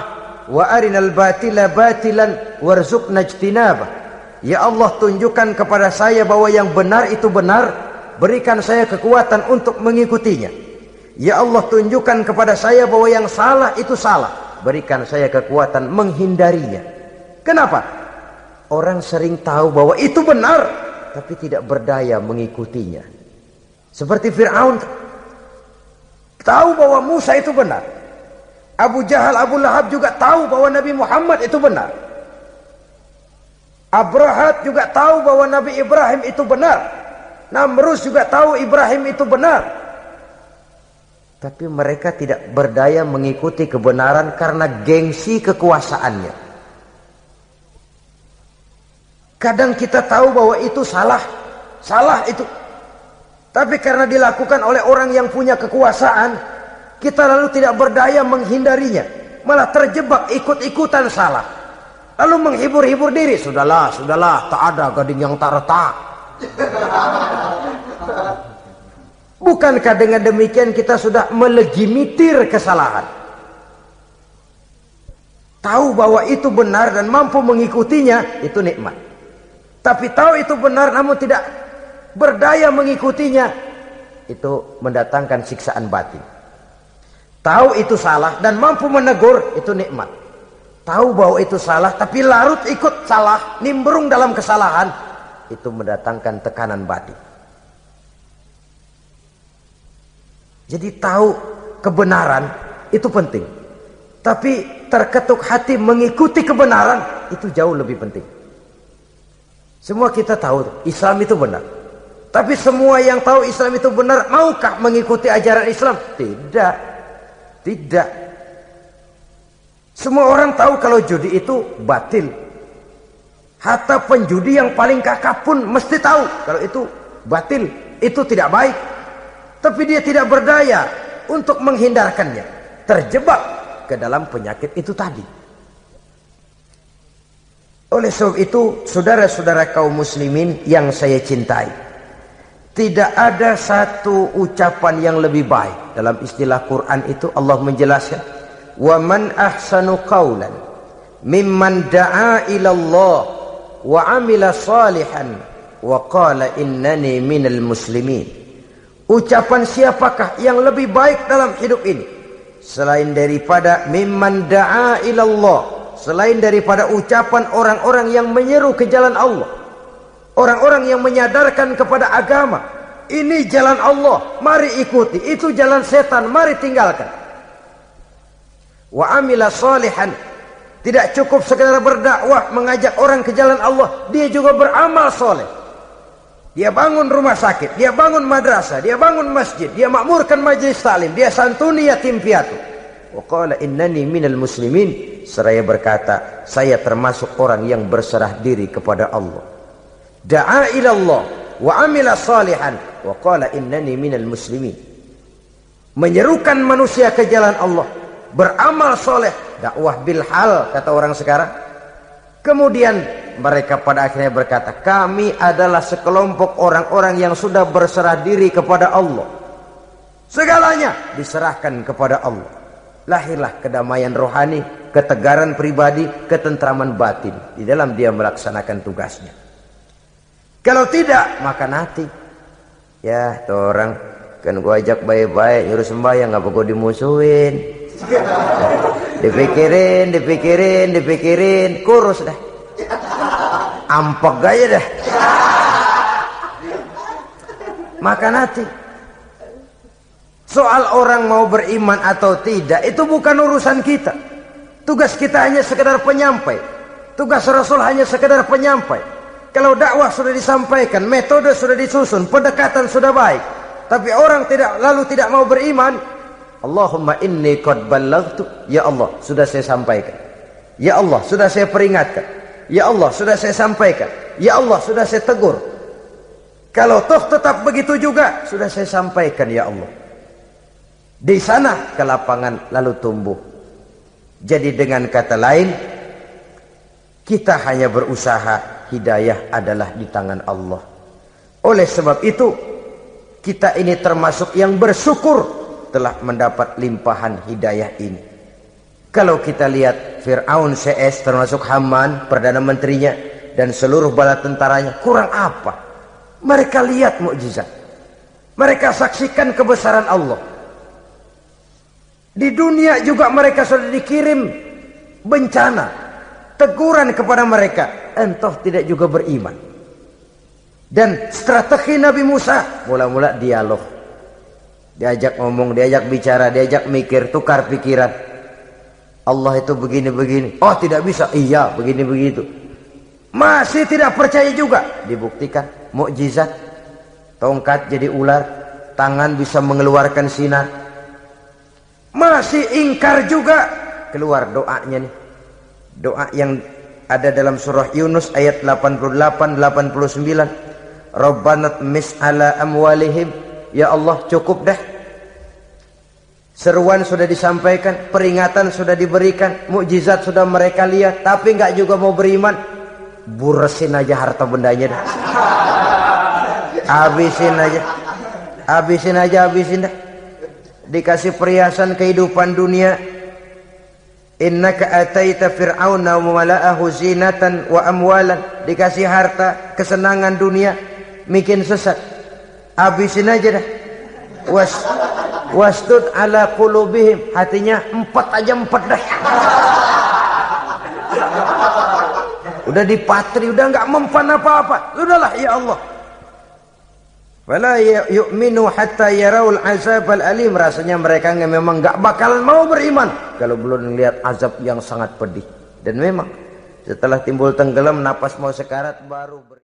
wa arinal batila batilan warzuqna ijtinabah. Ya Allah, tunjukkan kepada saya bahwa yang benar itu benar, berikan saya kekuatan untuk mengikutinya. Ya Allah, tunjukkan kepada saya bahwa yang salah itu salah, berikan saya kekuatan menghindarinya. Kenapa? Orang sering tahu bahwa itu benar, tapi tidak berdaya mengikutinya. Seperti Fir'aun, tahu bahwa Musa itu benar. Abu Jahal, Abu Lahab juga tahu bahwa Nabi Muhammad itu benar. Abrahat juga tahu bahwa Nabi Ibrahim itu benar. Namrus juga tahu Ibrahim itu benar. Tapi mereka tidak berdaya mengikuti kebenaran karena gengsi kekuasaannya. Kadang kita tahu bahwa itu salah itu. Tapi karena dilakukan oleh orang yang punya kekuasaan, kita lalu tidak berdaya menghindarinya, malah terjebak ikut-ikutan salah, lalu menghibur-hibur diri. Sudahlah, tak ada gading yang tak retak. Bukankah dengan demikian kita sudah melegimitir kesalahan? Tahu bahwa itu benar dan mampu mengikutinya, itu nikmat. Tapi tahu itu benar namun tidak berdaya mengikutinya, itu mendatangkan siksaan batin. Tahu itu salah dan mampu menegur, itu nikmat. Tahu bahwa itu salah tapi larut ikut salah, nimbrung dalam kesalahan, itu mendatangkan tekanan batin. Jadi tahu kebenaran itu penting, tapi terketuk hati mengikuti kebenaran itu jauh lebih penting. Semua kita tahu Islam itu benar, tapi semua yang tahu Islam itu benar maukah mengikuti ajaran Islam? Tidak. Semua orang tahu kalau judi itu batil. Hatta penjudi yang paling kakap pun mesti tahu kalau itu batil, itu tidak baik. Tapi dia tidak berdaya untuk menghindarkannya, terjebak ke dalam penyakit itu tadi. Oleh sebab itu, saudara-saudara kaum muslimin yang saya cintai, tidak ada satu ucapan yang lebih baik. Dalam istilah Quran itu Allah menjelaskan, wa man ahsanu qawlan mimman da'a ila Allah wa amila salihan wa qala innani minal muslimin. Ucapan siapakah yang lebih baik dalam hidup ini selain daripada mimman da'a ila Allah, selain daripada ucapan orang-orang yang menyeru ke jalan Allah, orang-orang yang menyadarkan kepada agama. Ini jalan Allah, mari ikuti. Itu jalan setan, mari tinggalkan. Wa amila salihan, tidak cukup sekedar berdakwah mengajak orang ke jalan Allah, dia juga beramal soleh. Dia bangun rumah sakit, dia bangun madrasah, dia bangun masjid, dia makmurkan majelis taklim, dia santuni yatim piatu. Wa qala innani minal muslimin, seraya berkata, saya termasuk orang yang berserah diri kepada Allah. Da'a ila Allah wa amila salihan wa qala innani minal muslimin. Menyerukan manusia ke jalan Allah, beramal soleh, dakwah bil hal kata orang sekarang. Kemudian mereka pada akhirnya berkata, kami adalah sekelompok orang-orang yang sudah berserah diri kepada Allah. Segalanya diserahkan kepada Allah. Lahirlah kedamaian rohani, ketegaran pribadi, ketentraman batin di dalam dia melaksanakan tugasnya. Kalau tidak, maka nanti ya tuh orang kan gua ajak baik-baik nyuruh sembahyang, ngapa gua dimusuhin? Dipikirin, kurus dah. ampek gaya dah. Makan hati. Soal orang mau beriman atau tidak itu bukan urusan kita. Tugas kita hanya sekedar penyampai. Tugas Rasul hanya sekedar penyampai. Kalau dakwah sudah disampaikan, metode sudah disusun, pendekatan sudah baik, tapi orang tidak mau beriman, Allahumma inni qad ballaghtu, ya Allah sudah saya sampaikan, ya Allah sudah saya peringatkan, ya Allah sudah saya sampaikan, ya Allah sudah saya tegur. Kalau toh tetap begitu juga, sudah saya sampaikan ya Allah. Di sana kelapangan lalu tumbuh. Jadi dengan kata lain, kita hanya berusaha, hidayah adalah di tangan Allah. Oleh sebab itu, kita ini termasuk yang bersyukur telah mendapat limpahan hidayah ini. Kalau kita lihat Fir'aun CS termasuk Haman, Perdana Menterinya, dan seluruh bala tentaranya, kurang apa? Mereka lihat mukjizat. Mereka saksikan kebesaran Allah. Di dunia juga mereka sudah dikirim bencana, teguran kepada mereka, entah tidak juga beriman. Dan strategi Nabi Musa mula-mula dialog, diajak ngomong, diajak bicara, diajak mikir, tukar pikiran. Allah itu begini-begini, oh tidak bisa, iya begini begitu. Masih tidak percaya juga, dibuktikan mukjizat, tongkat jadi ular, tangan bisa mengeluarkan sinar. Masih ingkar juga, keluar doanya nih. Doa yang ada dalam surah Yunus ayat 88-89. Rabbana tmis ala amwalihim. Ya Allah cukup dah. Seruan sudah disampaikan, peringatan sudah diberikan, mukjizat sudah mereka lihat, tapi nggak juga mau beriman. Buresin aja harta bendanya dah. Habisin aja. Habisin dah. Dikasih perhiasan kehidupan dunia. Innaka ataita fir'auna wa mala'ahu zinatan wa amwalan. Dikasih harta, kesenangan dunia, bikin sesat. Habisin aja dah. Wastud ala qulubihim, hatinya empat dah. Udah dipatri, udah enggak mempan apa-apa. Sudahlah ya Allah. Wala yu'minu hatta yaraul azabal alim. Rasanya mereka memang enggak bakal mau beriman kalau belum melihat azab yang sangat pedih. Dan memang setelah timbul tenggelam, napas mau sekarat baru